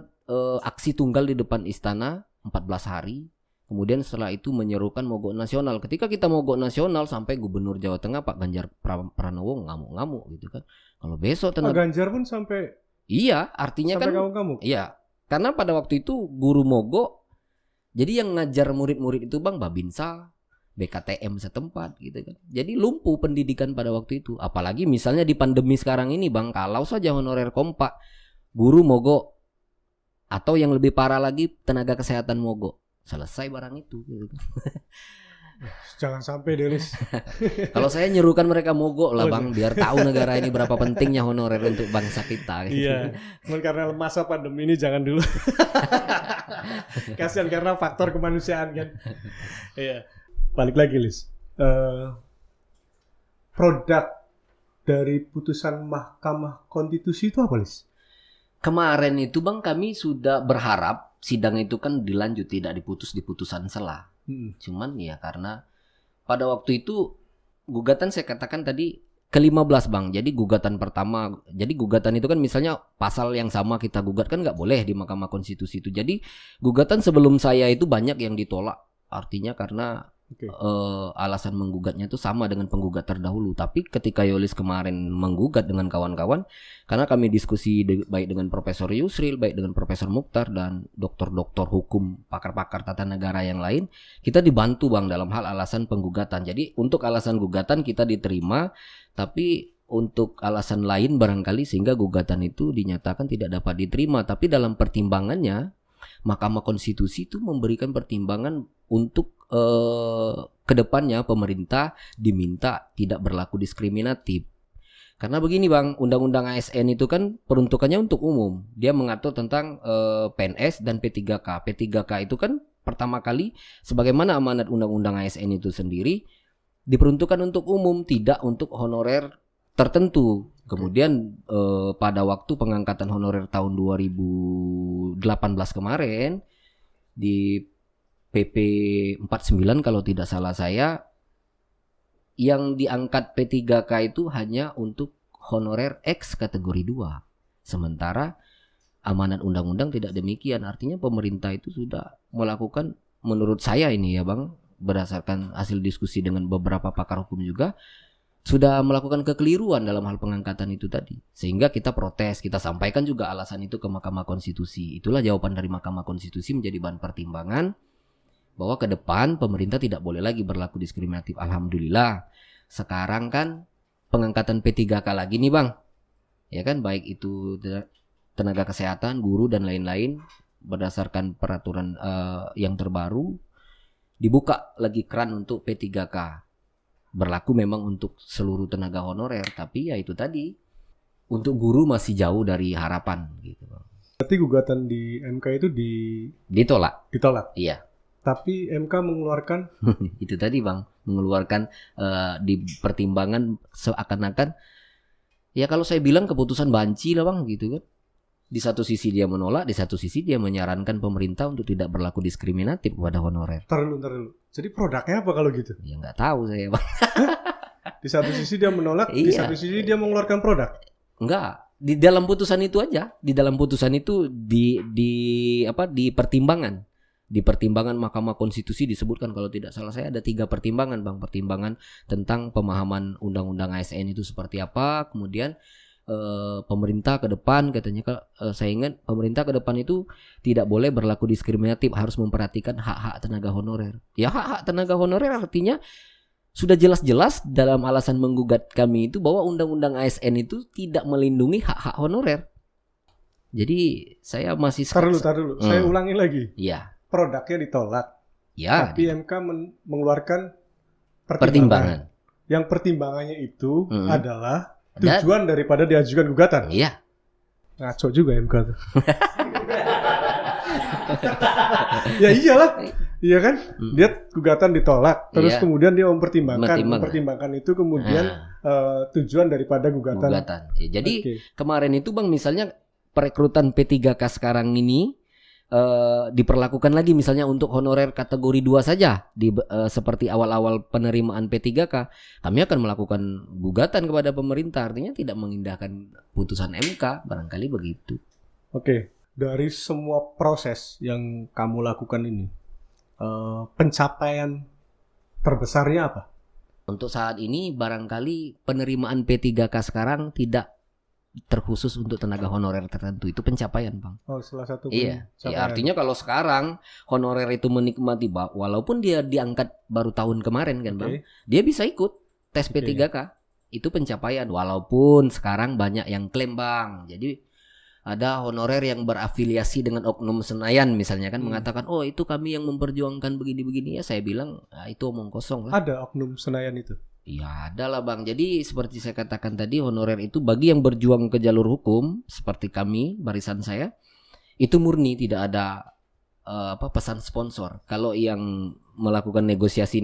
aksi tunggal di depan istana 14 hari. Kemudian setelah itu menyerukan mogok nasional. Ketika kita mogok nasional sampai Gubernur Jawa Tengah Pak Ganjar Pranowo ngamuk-ngamuk gitu kan. Kalau besok Pak Ganjar pun sampai iya, artinya sampai kan ngamuk-ngamuk. Iya. Karena pada waktu itu guru mogok. Jadi yang ngajar murid-murid itu bang Babinsa, BKTM setempat gitu kan. Jadi lumpuh pendidikan pada waktu itu. Apalagi misalnya di pandemi sekarang ini bang, kalau saja honorer kompak, guru mogok, atau yang lebih parah lagi tenaga kesehatan mogok, selesai barang itu gitu. Jangan sampai deh Lis. Kalau saya nyerukan mereka mogok lah bang, biar tahu negara ini berapa pentingnya honorer untuk bangsa kita gitu. Iya, cuman karena masa pandemi ini jangan dulu. Kasihan karena faktor kemanusiaan kan. Iya. Balik lagi Lis. Produk dari putusan Mahkamah Konstitusi itu apa Lis? Kemarin itu bang kami sudah berharap sidang itu kan dilanjut, tidak diputus di putusan sela. Cuman ya karena pada waktu itu gugatan saya katakan tadi ke-15 bang. Jadi gugatan pertama, jadi gugatan itu kan misalnya pasal yang sama kita gugat kan nggak boleh di Mahkamah Konstitusi itu. Jadi gugatan sebelum saya itu banyak yang ditolak. Artinya karena alasan menggugatnya itu sama dengan penggugat terdahulu. Tapi ketika Yolis kemarin menggugat dengan kawan-kawan, karena kami diskusi baik dengan Profesor Yusril, baik dengan Profesor Mukhtar dan doktor-doktor hukum, pakar-pakar tata negara yang lain, kita dibantu bang dalam hal alasan penggugatan. Jadi untuk alasan gugatan kita diterima, tapi untuk alasan lain barangkali sehingga gugatan itu dinyatakan tidak dapat diterima. Tapi dalam pertimbangannya Mahkamah Konstitusi itu memberikan pertimbangan untuk kedepannya pemerintah diminta tidak berlaku diskriminatif. Karena begini bang, Undang-Undang ASN itu kan peruntukannya untuk umum. Dia mengatur tentang PNS dan P3K. P3K itu kan pertama kali sebagaimana amanat Undang-Undang ASN itu sendiri diperuntukkan untuk umum, tidak untuk honorer tertentu. Kemudian pada waktu pengangkatan honorer tahun 2018 kemarin di PP 49 kalau tidak salah saya, yang diangkat P3K itu hanya untuk honorer X kategori 2. Sementara amanat undang-undang tidak demikian. Artinya pemerintah itu sudah melakukan, menurut saya ini ya bang, berdasarkan hasil diskusi dengan beberapa pakar hukum juga, sudah melakukan kekeliruan dalam hal pengangkatan itu tadi. Sehingga kita protes, kita sampaikan juga alasan itu ke Mahkamah Konstitusi. Itulah jawaban dari Mahkamah Konstitusi menjadi bahan pertimbangan bahwa ke depan pemerintah tidak boleh lagi berlaku diskriminatif. Alhamdulillah. Sekarang kan pengangkatan P3K lagi nih bang. Ya kan, baik itu tenaga kesehatan, guru dan lain-lain, berdasarkan peraturan yang terbaru dibuka lagi keran untuk P3K. Berlaku memang untuk seluruh tenaga honorer, tapi ya itu tadi, untuk guru masih jauh dari harapan gitu. Berarti gugatan di MK itu ditolak. Iya. Tapi MK mengeluarkan itu tadi bang, mengeluarkan di pertimbangan seakan-akan ya kalau saya bilang keputusan banci lah bang gitu kan. Di satu sisi dia menolak, di satu sisi dia menyarankan pemerintah untuk tidak berlaku diskriminatif kepada honorer. Ntar dulu. Jadi produknya apa kalau gitu? Ya nggak tahu saya bang. Di satu sisi dia menolak, di satu sisi dia mengeluarkan produk. Enggak, di dalam putusan itu aja, di dalam putusan itu di pertimbangan. Di pertimbangan Mahkamah Konstitusi disebutkan kalau tidak salah saya ada 3 pertimbangan bang. Pertimbangan tentang pemahaman Undang-Undang ASN itu seperti apa, kemudian pemerintah ke depan katanya saya ingat pemerintah ke depan itu tidak boleh berlaku diskriminatif, harus memperhatikan hak-hak tenaga honorer. Ya hak-hak tenaga honorer artinya sudah jelas-jelas dalam alasan menggugat kami itu bahwa undang-undang ASN itu tidak melindungi hak-hak honorer. Jadi saya masih Tar dulu. Saya ulangi lagi. Iya. Produknya ditolak. Ya. Tapi MK mengeluarkan pertimbangan. Yang pertimbangannya itu adalah tujuan daripada diajukan gugatan. Iya. Ngaco juga MK tuh. Ya iyalah. Iya kan? Dia gugatan ditolak, terus kemudian dia mempertimbangkan itu kemudian tujuan daripada gugatan. Ya, jadi kemarin itu Bang misalnya perekrutan P3K sekarang ini diperlakukan lagi misalnya untuk honorer kategori 2 saja seperti awal-awal penerimaan P3K, kami akan melakukan gugatan kepada pemerintah, artinya tidak mengindahkan putusan MK, barangkali begitu. Oke, dari semua proses yang kamu lakukan ini, pencapaian terbesarnya apa? Untuk saat ini barangkali penerimaan P3K sekarang tidak terkhusus untuk tenaga honorer tertentu, itu pencapaian Bang. Oh, salah satu pencapaian. Ya, artinya kalau sekarang honorer itu menikmati walaupun dia diangkat baru tahun kemarin kan Bang, dia bisa ikut tes P3K. Itu pencapaian walaupun sekarang banyak yang klaim Bang. Jadi ada honorer yang berafiliasi dengan oknum Senayan misalnya kan mengatakan oh itu kami yang memperjuangkan begini-begini, ya saya bilang itu omong kosong lah. Ada oknum Senayan itu? Ya ada lah Bang. Jadi seperti saya katakan tadi, honorer itu bagi yang berjuang ke jalur hukum seperti kami, barisan saya, itu murni tidak ada pesan sponsor. Kalau yang melakukan negosiasi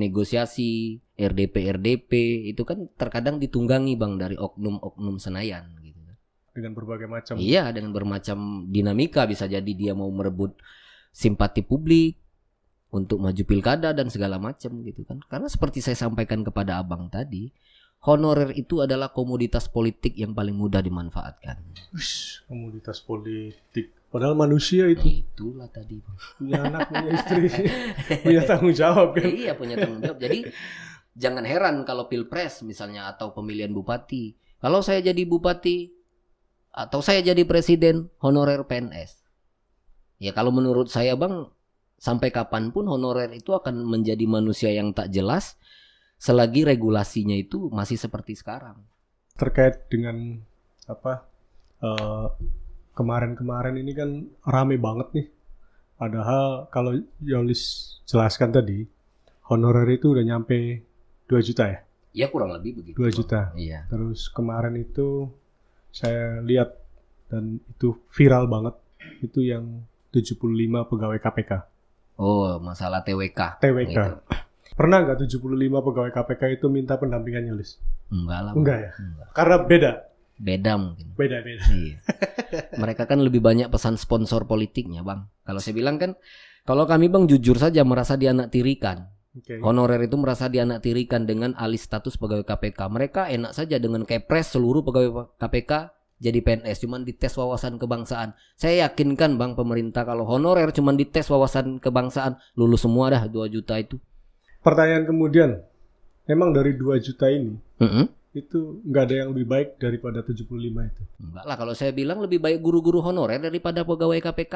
RDP itu kan terkadang ditunggangi Bang dari oknum Senayan gitu. Dengan berbagai macam. Iya, dengan bermacam dinamika, bisa jadi dia mau merebut simpati publik untuk maju pilkada dan segala macam gitu kan. Karena seperti saya sampaikan kepada Abang tadi, honorer itu adalah komoditas politik yang paling mudah dimanfaatkan. Komoditas politik. Padahal manusia itu. Itulah tadi. Punya anak, punya istri, punya tanggung jawab kan. Iya, punya tanggung jawab. Jadi jangan heran kalau pilpres misalnya atau pemilihan bupati. Kalau saya jadi bupati atau saya jadi presiden, honorer PNS. Ya kalau menurut saya Bang, sampai kapanpun honorer itu akan menjadi manusia yang tak jelas selagi regulasinya itu masih seperti sekarang. Terkait dengan kemarin ini kan rame banget nih. Padahal kalau Yolis jelaskan tadi, honorer itu udah nyampe 2 juta ya? Ya kurang lebih begitu. 2 juta. Iya. Terus kemarin itu saya lihat dan itu viral banget. Itu yang 75 pegawai KPK. Oh, masalah TWK. Gitu. Pernah nggak 75 pegawai KPK itu minta pendampingan Yolis? Enggak lah. Enggak ya? Enggak. Karena beda mungkin. Beda. Iya. Mereka kan lebih banyak pesan sponsor politiknya Bang. Kalau saya bilang kan, kalau kami Bang jujur saja merasa dianaktirikan. Honorer itu merasa dianaktirikan dengan alih status pegawai KPK. Mereka enak saja dengan kepres seluruh pegawai KPK jadi PNS, cuman dites wawasan kebangsaan. Saya yakinkan Bang pemerintah kalau honorer cuman dites wawasan kebangsaan, lulus semua dah 2 juta itu. Pertanyaan kemudian, memang dari 2 juta ini, itu nggak ada yang lebih baik daripada 75 itu? Enggak lah, kalau saya bilang lebih baik guru-guru honorer daripada pegawai KPK.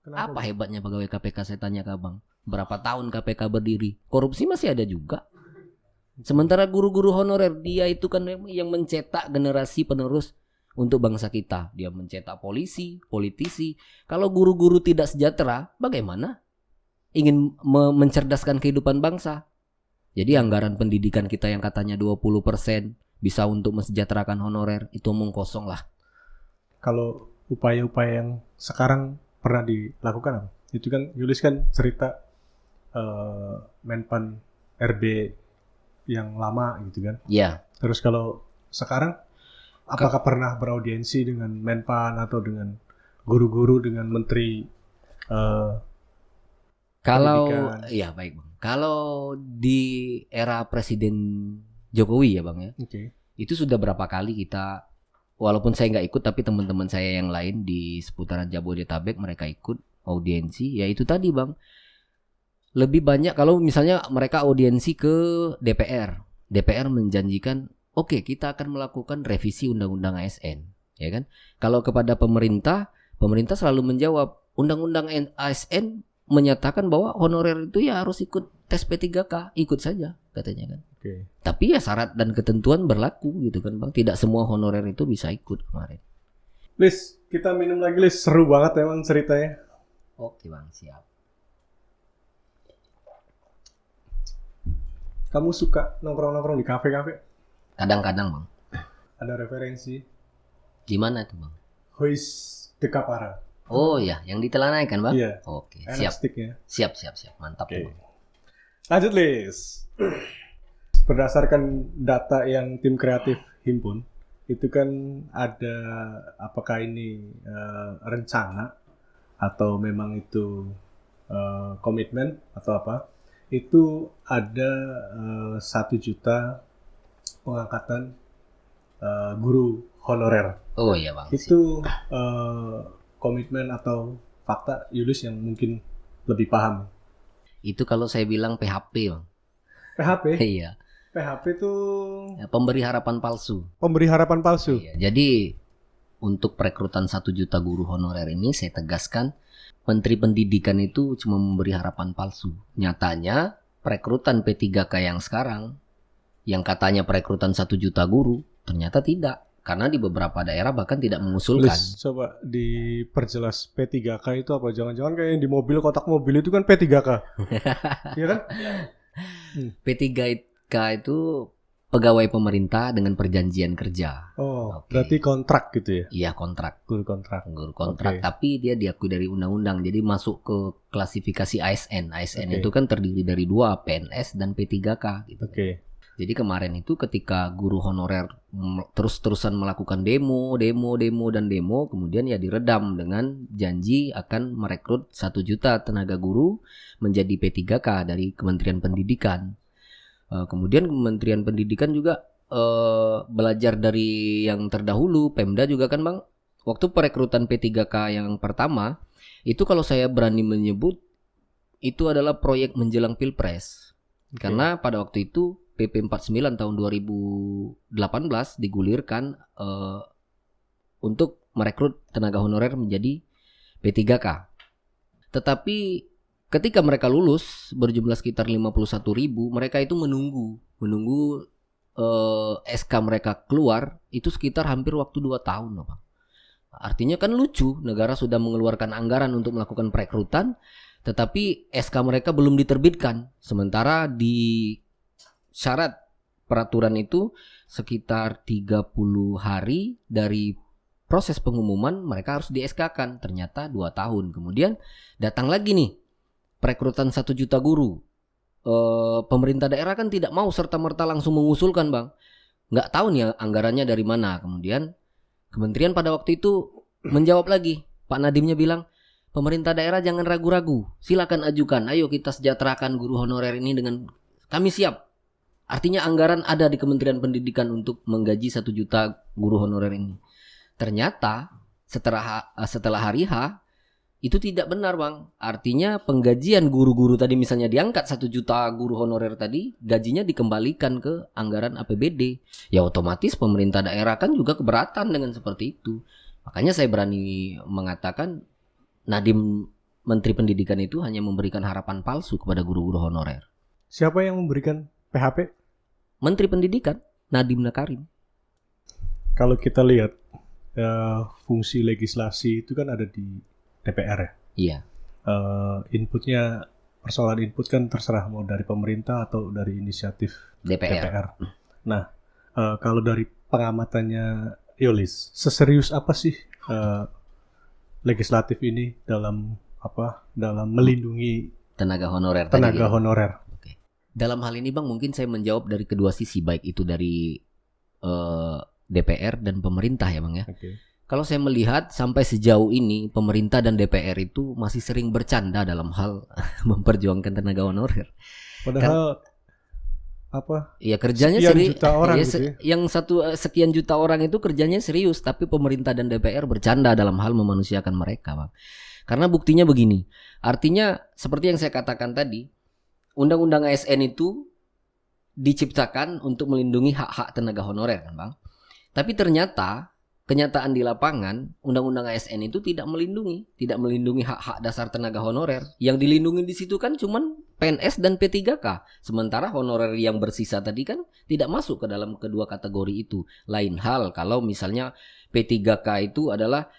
Kenapa? Apa hebatnya pegawai KPK, saya tanya ke Abang. Berapa tahun KPK berdiri? Korupsi masih ada juga. Sementara guru-guru honorer, dia itu kan yang mencetak generasi penerus untuk bangsa kita. Dia mencetak polisi, politisi. Kalau guru-guru tidak sejahtera, bagaimana? Ingin mencerdaskan kehidupan bangsa. Jadi anggaran pendidikan kita yang katanya 20% bisa untuk mensejahterakan honorer, itu omong kosong lah. Kalau upaya-upaya yang sekarang pernah dilakukan apa? Itu kan Yulis kan cerita Menpan RB yang lama gitu kan. Iya. Terus kalau sekarang apakah pernah beraudiensi dengan Menpan atau dengan guru-guru, dengan menteri pendidikan? Ya baik Bang. Kalau di era Presiden Jokowi ya Bang ya, itu sudah berapa kali kita, walaupun saya nggak ikut tapi teman-teman saya yang lain di seputaran Jabodetabek mereka ikut audiensi. Ya itu tadi Bang, lebih banyak kalau misalnya mereka audiensi ke DPR menjanjikan oke, kita akan melakukan revisi undang-undang ASN. ya kan? Kalau kepada pemerintah selalu menjawab undang-undang ASN menyatakan bahwa honorer itu ya harus ikut tes P3K, ikut saja katanya kan. Tapi ya syarat dan ketentuan berlaku gitu kan Bang. Tidak semua honorer itu bisa ikut kemarin. Lis, kita minum lagi Lis. Seru banget emang ceritanya. Oke Bang, siap. Kamu suka nongkrong-nongkrong di kafe-kafe? Kadang-kadang Bang. Ada referensi? Gimana tuh Bang? Hois de Capara. Oh ya, yang ditelanai kan Bang? Iya. Oke, siap. Sticknya. Siap. Mantap tuh Bang. Lanjut Lis. Berdasarkan data yang tim kreatif himpun, itu kan ada apakah ini rencana atau memang itu komitmen atau apa? Itu ada 1 juta pengangkatan guru honorer. Oh iya Bang. Itu komitmen atau fakta Yulis yang mungkin lebih paham. Itu kalau saya bilang PHP Bang. PHP? Iya. PHP itu ya, pemberi harapan palsu. Pemberi harapan palsu. Iya, jadi untuk perekrutan 1 juta guru honorer ini saya tegaskan Menteri Pendidikan itu cuma memberi harapan palsu. Nyatanya perekrutan P3K yang sekarang yang katanya perekrutan 1 juta guru ternyata tidak. Karena di beberapa daerah bahkan tidak mengusulkan. Please, coba diperjelas P3K itu apa? Jangan-jangan kayak yang di mobil, kotak mobil itu kan P3K. Iya kan? P3K itu pegawai pemerintah dengan perjanjian kerja. Oh, berarti kontrak gitu ya? Iya, kontrak. Guru kontrak. Tapi dia diakui dari undang-undang. Jadi masuk ke klasifikasi ASN. ASN itu kan terdiri dari 2, PNS dan P3K gitu. Jadi kemarin itu ketika guru honorer terus-terusan melakukan demo, kemudian ya diredam dengan janji akan merekrut 1 juta tenaga guru menjadi P3K dari Kementerian Pendidikan. Kemudian Kementerian Pendidikan juga belajar dari yang terdahulu, Pemda juga kan Bang. Waktu perekrutan P3K yang pertama, itu kalau saya berani menyebut, itu adalah proyek menjelang Pilpres. Karena pada waktu itu PP 49 tahun 2018 digulirkan untuk merekrut tenaga honorer menjadi P3K. Tetapi ketika mereka lulus berjumlah sekitar 51.000, mereka itu menunggu SK mereka keluar itu sekitar hampir waktu 2 tahun, Pak. Artinya kan lucu, negara sudah mengeluarkan anggaran untuk melakukan perekrutan, tetapi SK mereka belum diterbitkan. Sementara di syarat peraturan itu sekitar 30 hari dari proses pengumuman mereka harus di SK-kan. Ternyata 2 tahun. Kemudian datang lagi nih perekrutan 1 juta guru. Pemerintah daerah kan tidak mau serta-merta langsung mengusulkan, Bang. Nggak tahu nih anggarannya dari mana. Kemudian kementerian pada waktu itu menjawab lagi. Pak Nadimnya bilang, pemerintah daerah jangan ragu-ragu. Silakan ajukan. Ayo kita sejahterakan guru honorer ini dengan kami siap. Artinya anggaran ada di Kementerian Pendidikan untuk menggaji 1 juta guru honorer ini. Ternyata setelah hari H itu tidak benar, Bang. Artinya penggajian guru-guru tadi misalnya diangkat 1 juta guru honorer tadi, gajinya dikembalikan ke anggaran APBD. Ya otomatis pemerintah daerah kan juga keberatan dengan seperti itu. Makanya saya berani mengatakan Nadiem Menteri Pendidikan itu hanya memberikan harapan palsu kepada guru-guru honorer. Siapa yang memberikan PHP? Menteri Pendidikan, Nadiem Makarim. Kalau kita lihat fungsi legislasi itu kan ada di DPR ya? Iya. Inputnya, persoalan input kan terserah mau dari pemerintah atau dari inisiatif DPR. Nah, kalau dari pengamatannya Yolis, seserius apa sih legislatif ini dalam melindungi tenaga honorer? Oke. Dalam hal ini, Bang, mungkin saya menjawab dari kedua sisi, baik itu dari DPR dan pemerintah ya, Bang ya. Okay. Kalau saya melihat sampai sejauh ini pemerintah dan DPR itu masih sering bercanda dalam hal memperjuangkan tenaga honorer. Padahal ya kerjanya serius. Gitu ya? Yang sekian juta orang itu kerjanya serius, tapi pemerintah dan DPR bercanda dalam hal memanusiakan mereka, Bang. Karena buktinya begini. Artinya seperti yang saya katakan tadi, Undang-Undang ASN itu diciptakan untuk melindungi hak-hak tenaga honorer kan, Bang. Tapi ternyata kenyataan di lapangan, undang-undang ASN itu tidak melindungi hak-hak dasar tenaga honorer. Yang dilindungi di situ kan cuman PNS dan P3K. Sementara honorer yang bersisa tadi kan tidak masuk ke dalam kedua kategori itu. Lain hal kalau misalnya P3K itu adalah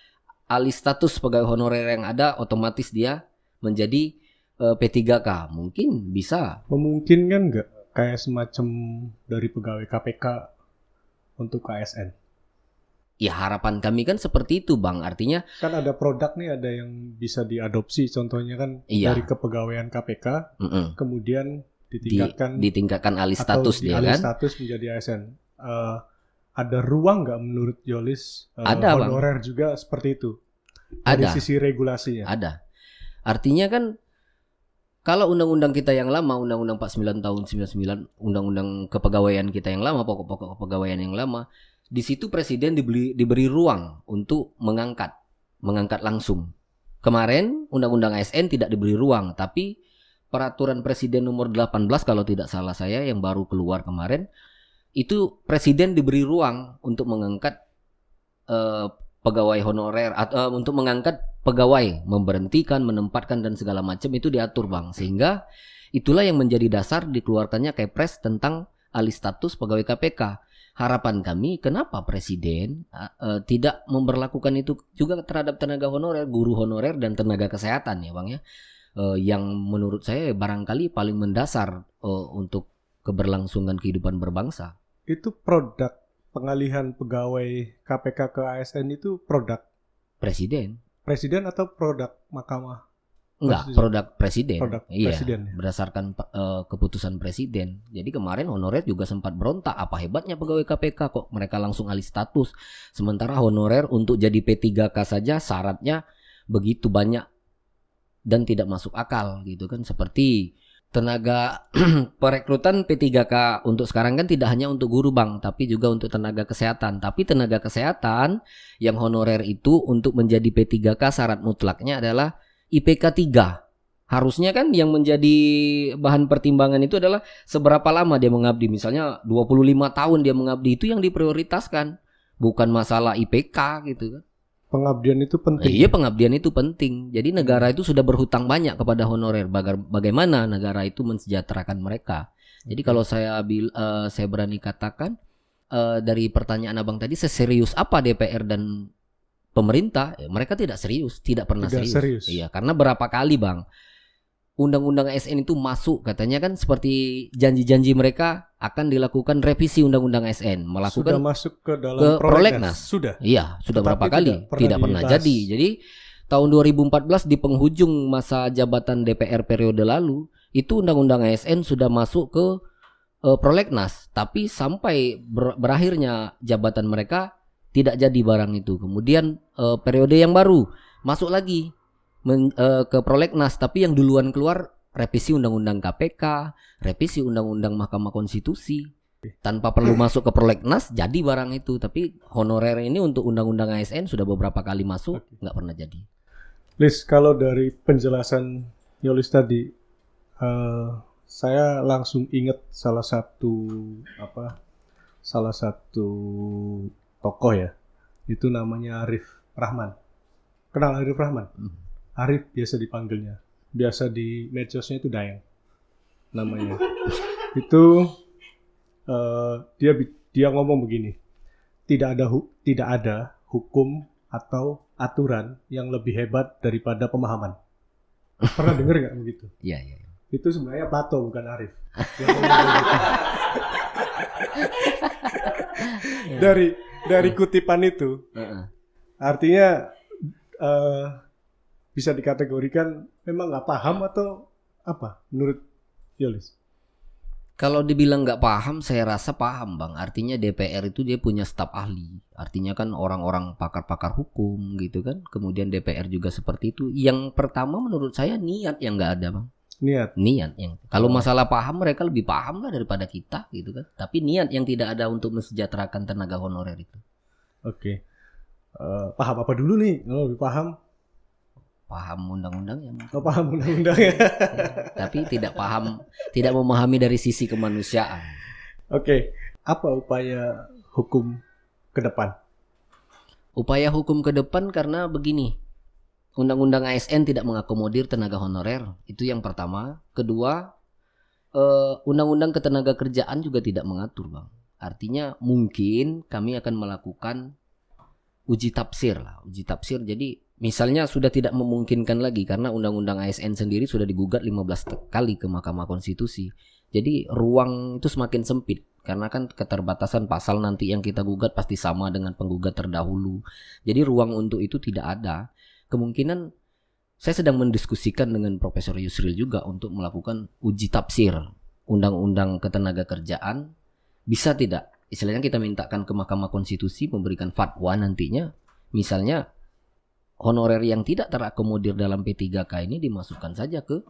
alih status pegawai honorer yang ada, otomatis dia menjadi P3K. Mungkin bisa. Memungkinkan nggak kayak semacam dari pegawai KPK untuk ASN? Ya harapan kami kan seperti itu Bang. Artinya kan ada produk nih, ada yang bisa diadopsi. Contohnya kan dari kepegawaian KPK, kemudian ditingkatkan alih status dia kan. Alih status menjadi ASN. Ada ruang nggak menurut Yolis ada, honorer Bang. Juga seperti itu? Dari sisi regulasinya. Ada. Artinya kan kalau undang-undang kita yang lama, Undang-Undang 49 tahun 99, Undang-Undang kepegawaian kita yang lama, pokok-pokok kepegawaian yang lama, di situ presiden diberi ruang untuk mengangkat langsung. Kemarin Undang-Undang ASN tidak diberi ruang, tapi peraturan presiden nomor 18 kalau tidak salah saya yang baru keluar kemarin, itu presiden diberi ruang untuk mengangkat pegawai honorer atau untuk mengangkat pegawai, memberhentikan, menempatkan dan segala macam itu diatur Bang. Sehingga itulah yang menjadi dasar dikeluarkannya Kepres tentang alih status pegawai KPK. Harapan kami, kenapa presiden tidak memberlakukan itu juga terhadap tenaga honorer, guru honorer dan tenaga kesehatan ya Bang ya. Yang menurut saya barangkali paling mendasar untuk keberlangsungan kehidupan berbangsa. Itu produk pengalihan pegawai KPK ke ASN itu produk presiden atau produk mahkamah? Enggak, produk presiden. Iya, presiden, ya? Berdasarkan keputusan presiden. Jadi kemarin honorer juga sempat berontak, apa hebatnya pegawai KPK kok mereka langsung alih status. Sementara honorer untuk jadi P3K saja syaratnya begitu banyak dan tidak masuk akal gitu kan. Seperti tenaga perekrutan P3K untuk sekarang kan tidak hanya untuk guru Bang, tapi juga untuk tenaga kesehatan. Tapi tenaga kesehatan yang honorer itu untuk menjadi P3K syarat mutlaknya adalah IPK 3. Harusnya kan yang menjadi bahan pertimbangan itu adalah seberapa lama dia mengabdi. Misalnya 25 tahun dia mengabdi, itu yang diprioritaskan. Bukan masalah IPK gitu kan. Pengabdian itu penting. Iya, pengabdian itu penting. Jadi negara itu sudah berhutang banyak kepada honorer. Bagaimana negara itu mensejahterakan mereka. Jadi kalau saya berani katakan dari pertanyaan Abang tadi, seserius apa DPR dan pemerintah, mereka tidak serius, tidak pernah serius. Iya, karena berapa kali Bang, Undang-Undang ASN itu masuk, katanya kan seperti janji-janji mereka akan dilakukan revisi Undang-Undang ASN, melakukan sudah masuk ke dalam prolegnas. Sudah. Iya, sudah berapa kali? Tidak pernah jadi. Jadi tahun 2014 di penghujung masa jabatan DPR periode lalu, itu Undang-Undang ASN sudah masuk ke prolegnas, tapi sampai berakhirnya jabatan mereka tidak jadi barang itu. Kemudian periode yang baru masuk lagi ke prolegnas, tapi yang duluan keluar revisi Undang-Undang KPK, revisi Undang-Undang Mahkamah Konstitusi. Tanpa perlu masuk ke prolegnas jadi barang itu. Tapi honorer ini untuk Undang-Undang ASN sudah beberapa kali masuk, nggak pernah jadi. Lis, kalau dari penjelasan Yolis tadi, saya langsung ingat salah satu tokoh ya, itu namanya Arif Rahman. Kenal Arif Rahman? Arif biasa dipanggilnya, biasa di medsosnya itu Dayang namanya. Itu dia ngomong begini, tidak ada hukum atau aturan yang lebih hebat daripada pemahaman. Pernah dengar nggak begitu? Iya. Itu sebenarnya Plato, bukan Arif. Dari kutipan itu, artinya bisa dikategorikan memang nggak paham atau apa menurut Yolis? Kalau dibilang nggak paham, saya rasa paham Bang. Artinya DPR itu dia punya staf ahli. Artinya kan orang-orang pakar-pakar hukum gitu kan. Kemudian DPR juga seperti itu. Yang pertama menurut saya niat yang nggak ada Bang. Niat yang. Kalau masalah paham, mereka lebih paham lah daripada kita gitu kan. Tapi niat yang tidak ada untuk mensejahterakan tenaga honorer itu. Oke. Paham apa dulu nih? Kalau lebih paham? Paham undang-undang ya. Paham undang-undang ya. Tapi tidak memahami dari sisi kemanusiaan. Oke. Apa upaya hukum ke depan? Upaya hukum ke depan karena begini. Undang-undang ASN tidak mengakomodir tenaga honorer. Itu yang pertama. Kedua, undang-undang ketenaga kerjaan juga tidak mengatur, Bang. Artinya mungkin kami akan melakukan uji tafsir lah. Uji tafsir jadi misalnya sudah tidak memungkinkan lagi karena undang-undang ASN sendiri sudah digugat 15 kali ke Mahkamah Konstitusi. Jadi ruang itu semakin sempit. Karena kan keterbatasan pasal nanti yang kita gugat pasti sama dengan penggugat terdahulu. Jadi ruang untuk itu tidak ada. Kemungkinan saya sedang mendiskusikan dengan Profesor Yusril juga untuk melakukan uji tafsir Undang-Undang Ketenaga Kerjaan. Bisa tidak? Istilahnya kita mintakan ke Mahkamah Konstitusi memberikan fatwa nantinya. Misalnya honorer yang tidak terakomodir dalam P3K ini dimasukkan saja ke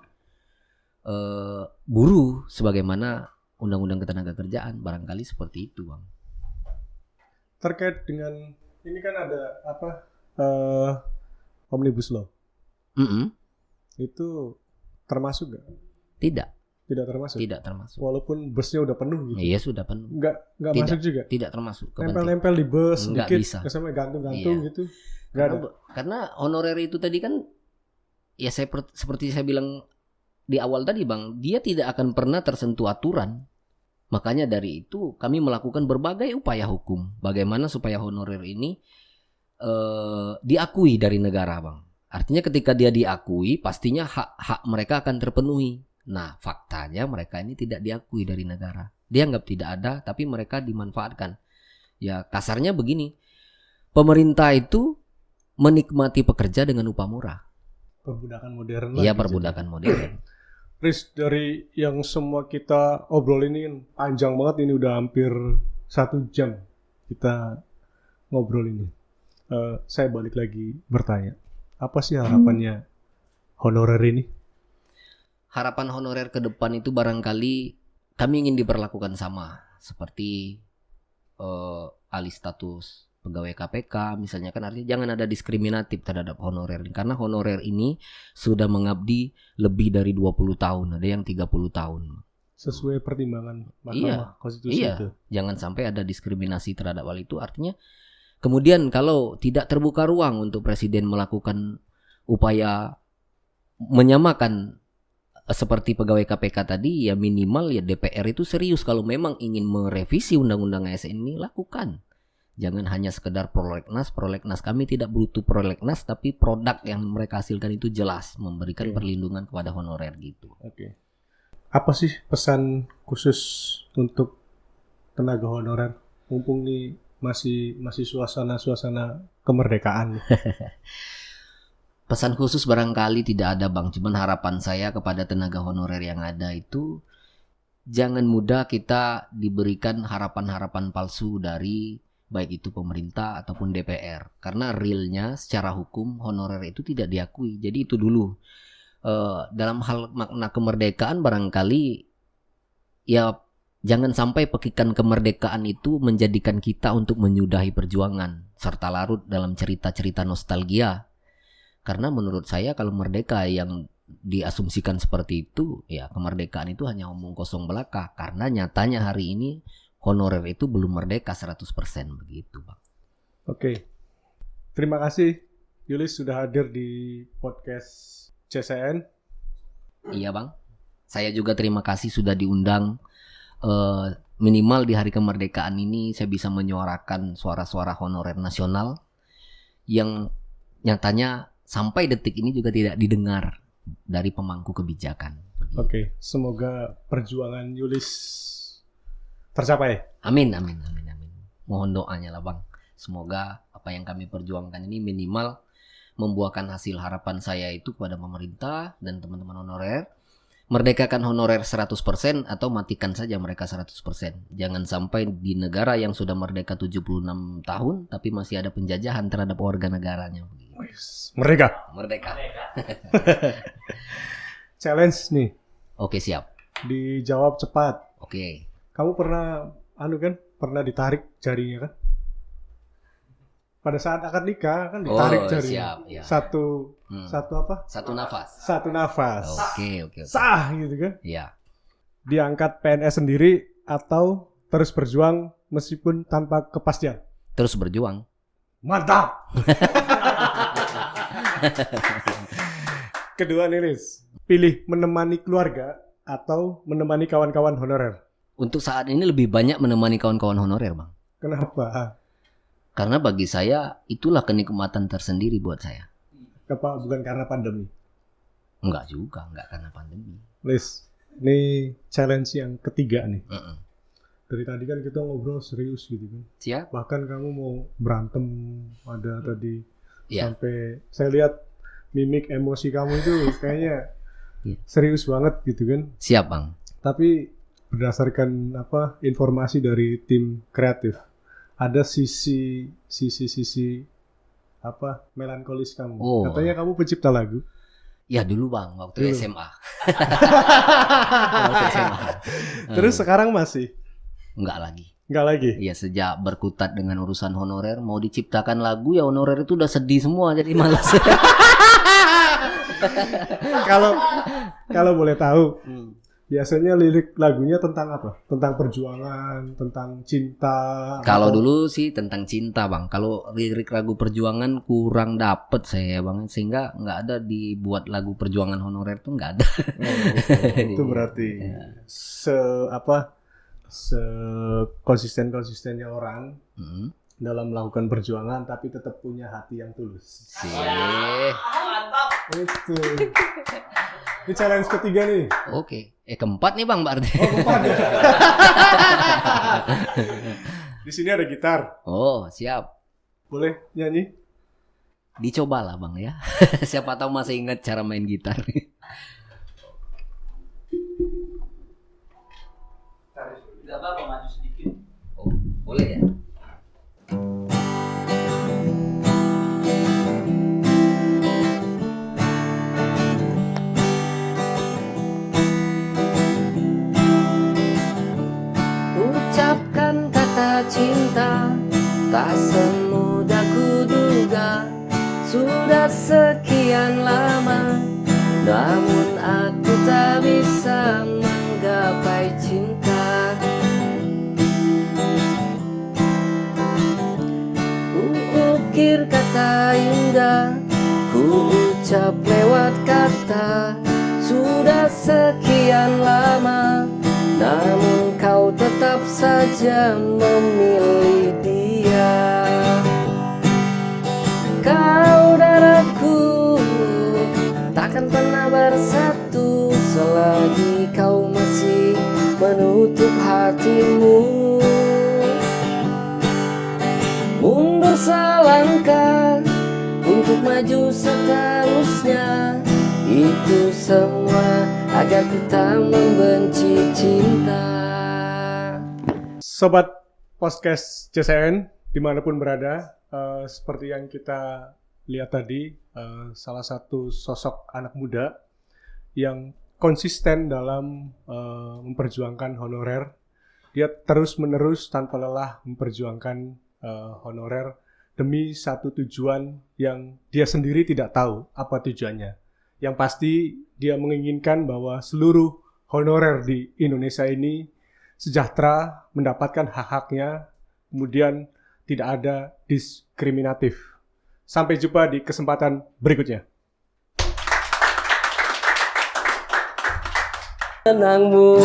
buruh sebagaimana Undang-Undang Ketenaga Kerjaan, barangkali seperti itu, Bang. Terkait dengan ini kan ada Omnibus Law. Itu termasuk nggak? Tidak termasuk. Tidak termasuk. Walaupun busnya udah penuh gitu. Iya sudah penuh. Nggak masuk juga. Tidak termasuk. Nempel-nempel di bus, nggak dikit, bisa. Kesampai gantung-gantung gitu. Nggak ada. Karena honorer itu tadi kan, ya seperti saya bilang di awal tadi, Bang, dia tidak akan pernah tersentuh aturan. Makanya dari itu kami melakukan berbagai upaya hukum. Bagaimana supaya honorer ini diakui dari negara, Bang. Artinya ketika dia diakui, pastinya hak-hak mereka akan terpenuhi. Nah, faktanya mereka ini tidak diakui dari negara. Dianggap tidak ada, tapi mereka dimanfaatkan. Ya, kasarnya begini. Pemerintah itu menikmati pekerja dengan upah murah. Perbudakan modern. Iya, perbudakan modern. Riz, dari yang semua kita obrol ini kan panjang banget, ini udah hampir 1 jam kita ngobrol ini. Saya balik lagi bertanya, apa sih harapannya honorer ini? Harapan honorer ke depan itu barangkali kami ingin diperlakukan sama seperti alih status pegawai KPK misalnya, kan artinya jangan ada diskriminatif terhadap honorer karena honorer ini sudah mengabdi lebih dari 20 tahun, ada yang 30 tahun. Sesuai pertimbangan Mahkamah Konstitusi itu. Jangan sampai ada diskriminasi terhadap hal itu. Artinya kemudian kalau tidak terbuka ruang untuk presiden melakukan upaya menyamakan seperti pegawai KPK tadi, ya minimal ya DPR itu serius kalau memang ingin merevisi undang-undang ASN ini, lakukan. Jangan hanya sekedar prolegnas kami tidak butuh prolegnas, tapi produk yang mereka hasilkan itu jelas memberikan perlindungan kepada honorer gitu. Oke. Apa sih pesan khusus untuk tenaga honorer? Mumpung nih masih suasana kemerdekaan. Pesan khusus barangkali tidak ada, Bang. Cuman harapan saya kepada tenaga honorer yang ada itu jangan mudah kita diberikan harapan-harapan palsu dari baik itu pemerintah ataupun DPR. Karena realnya secara hukum honorer itu tidak diakui. Jadi itu dulu. Dalam hal makna kemerdekaan barangkali ya jangan sampai pekikan kemerdekaan itu menjadikan kita untuk menyudahi perjuangan serta larut dalam cerita-cerita nostalgia. Karena menurut saya kalau merdeka yang diasumsikan seperti itu, ya kemerdekaan itu hanya omong kosong belaka. Karena nyatanya hari ini honorer itu belum merdeka 100% begitu, Bang. Oke. Terima kasih Yulis sudah hadir di podcast CCN. Iya, Bang. Saya juga terima kasih sudah diundang. Minimal di hari kemerdekaan ini saya bisa menyuarakan suara-suara honorer nasional yang nyatanya sampai detik ini juga tidak didengar dari pemangku kebijakan. Oke, semoga perjuangan Yulis tercapai. Amin. Mohon doanya lah, Bang. Semoga apa yang kami perjuangkan ini minimal membuahkan hasil. Harapan saya itu kepada pemerintah dan teman-teman honorer, merdekakan honorer 100% atau matikan saja mereka 100%. Jangan sampai di negara yang sudah merdeka 76 tahun tapi masih ada penjajahan terhadap warga negaranya. Merdeka. Challenge nih. Oke, siap. Dijawab cepat. Oke. Kamu pernah ditarik jarinya kan? Pada saat akad nikah kan ditarik jarinya. Siap, ya. Satu nafas. Oke. Sah gitu kan? Iya. Diangkat PNS sendiri atau terus berjuang meskipun tanpa kepastian? Terus berjuang. Mantap. Kedua nih, Riz. Pilih menemani keluarga atau menemani kawan-kawan honorer? Untuk saat ini lebih banyak menemani kawan-kawan honorer, Bang. Kenapa? Karena bagi saya itulah kenikmatan tersendiri buat saya. Apa bukan karena pandemi? Enggak juga, enggak karena pandemi. Riz, ini challenge yang ketiga nih. Dari tadi kan kita ngobrol serius gitu kan. Siap? Bahkan kamu mau berantem ada tadi. Iya. Sampai saya lihat mimik emosi kamu itu kayaknya Iya. serius banget gitu kan. Siap, Bang. Tapi berdasarkan informasi dari tim kreatif, ada sisi melankolis kamu. Oh. Katanya kamu pencipta lagu. Ya dulu, Bang, waktu Dulu. SMA. Waktu SMA. Terus sekarang masih? Enggak lagi. Enggak lagi? Iya, sejak berkutat dengan urusan honorer, mau diciptakan lagu ya honorer itu udah sedih semua jadi malas. Kalau boleh tahu, biasanya lirik lagunya tentang apa? Tentang perjuangan, tentang cinta. Kalau atau- dulu sih tentang cinta, Bang. Kalau lirik lagu perjuangan kurang dapet saya, Bang. Sehingga nggak ada dibuat lagu perjuangan honorer tuh nggak ada. Itu berarti konsisten-konsistennya orang Hmm. dalam melakukan perjuangan tapi tetap punya hati yang tulus. Sih. Itu. Ini challenge ketiga nih. Oke. Keempat nih, Bang, berarti. Oh, keempat ya. Di sini ada gitar. Oh, siap. Boleh nyanyi? Dicobalah, Bang, ya. Siapa tahu masih ingat cara main gitar. Tidak apa-apa, maju sedikit. Oh, boleh ya? Ucapkan kata cinta tak semudah kuduga. Sudah sekian lama, namun aku tak bisa menggapai cinta. Ku ukir kata indah, ku ucap lewat kata. Sudah sekian lama, namun kau tetap saja memilih dia. Kau dan aku takkan pernah bersatu selagi kau masih menutup hatimu. Mundur selangkah untuk maju seterusnya. Itu semua agar kita membenci cinta. Sobat podcast CCN dimanapun berada, seperti yang kita lihat tadi, salah satu sosok anak muda yang konsisten dalam memperjuangkan honorer. Dia terus-menerus tanpa lelah memperjuangkan honorer demi satu tujuan yang dia sendiri tidak tahu apa tujuannya. Yang pasti dia menginginkan bahwa seluruh honorer di Indonesia ini sejahtera, mendapatkan hak-haknya, kemudian tidak ada diskriminatif. Sampai jumpa di kesempatan berikutnya. Tenangmu.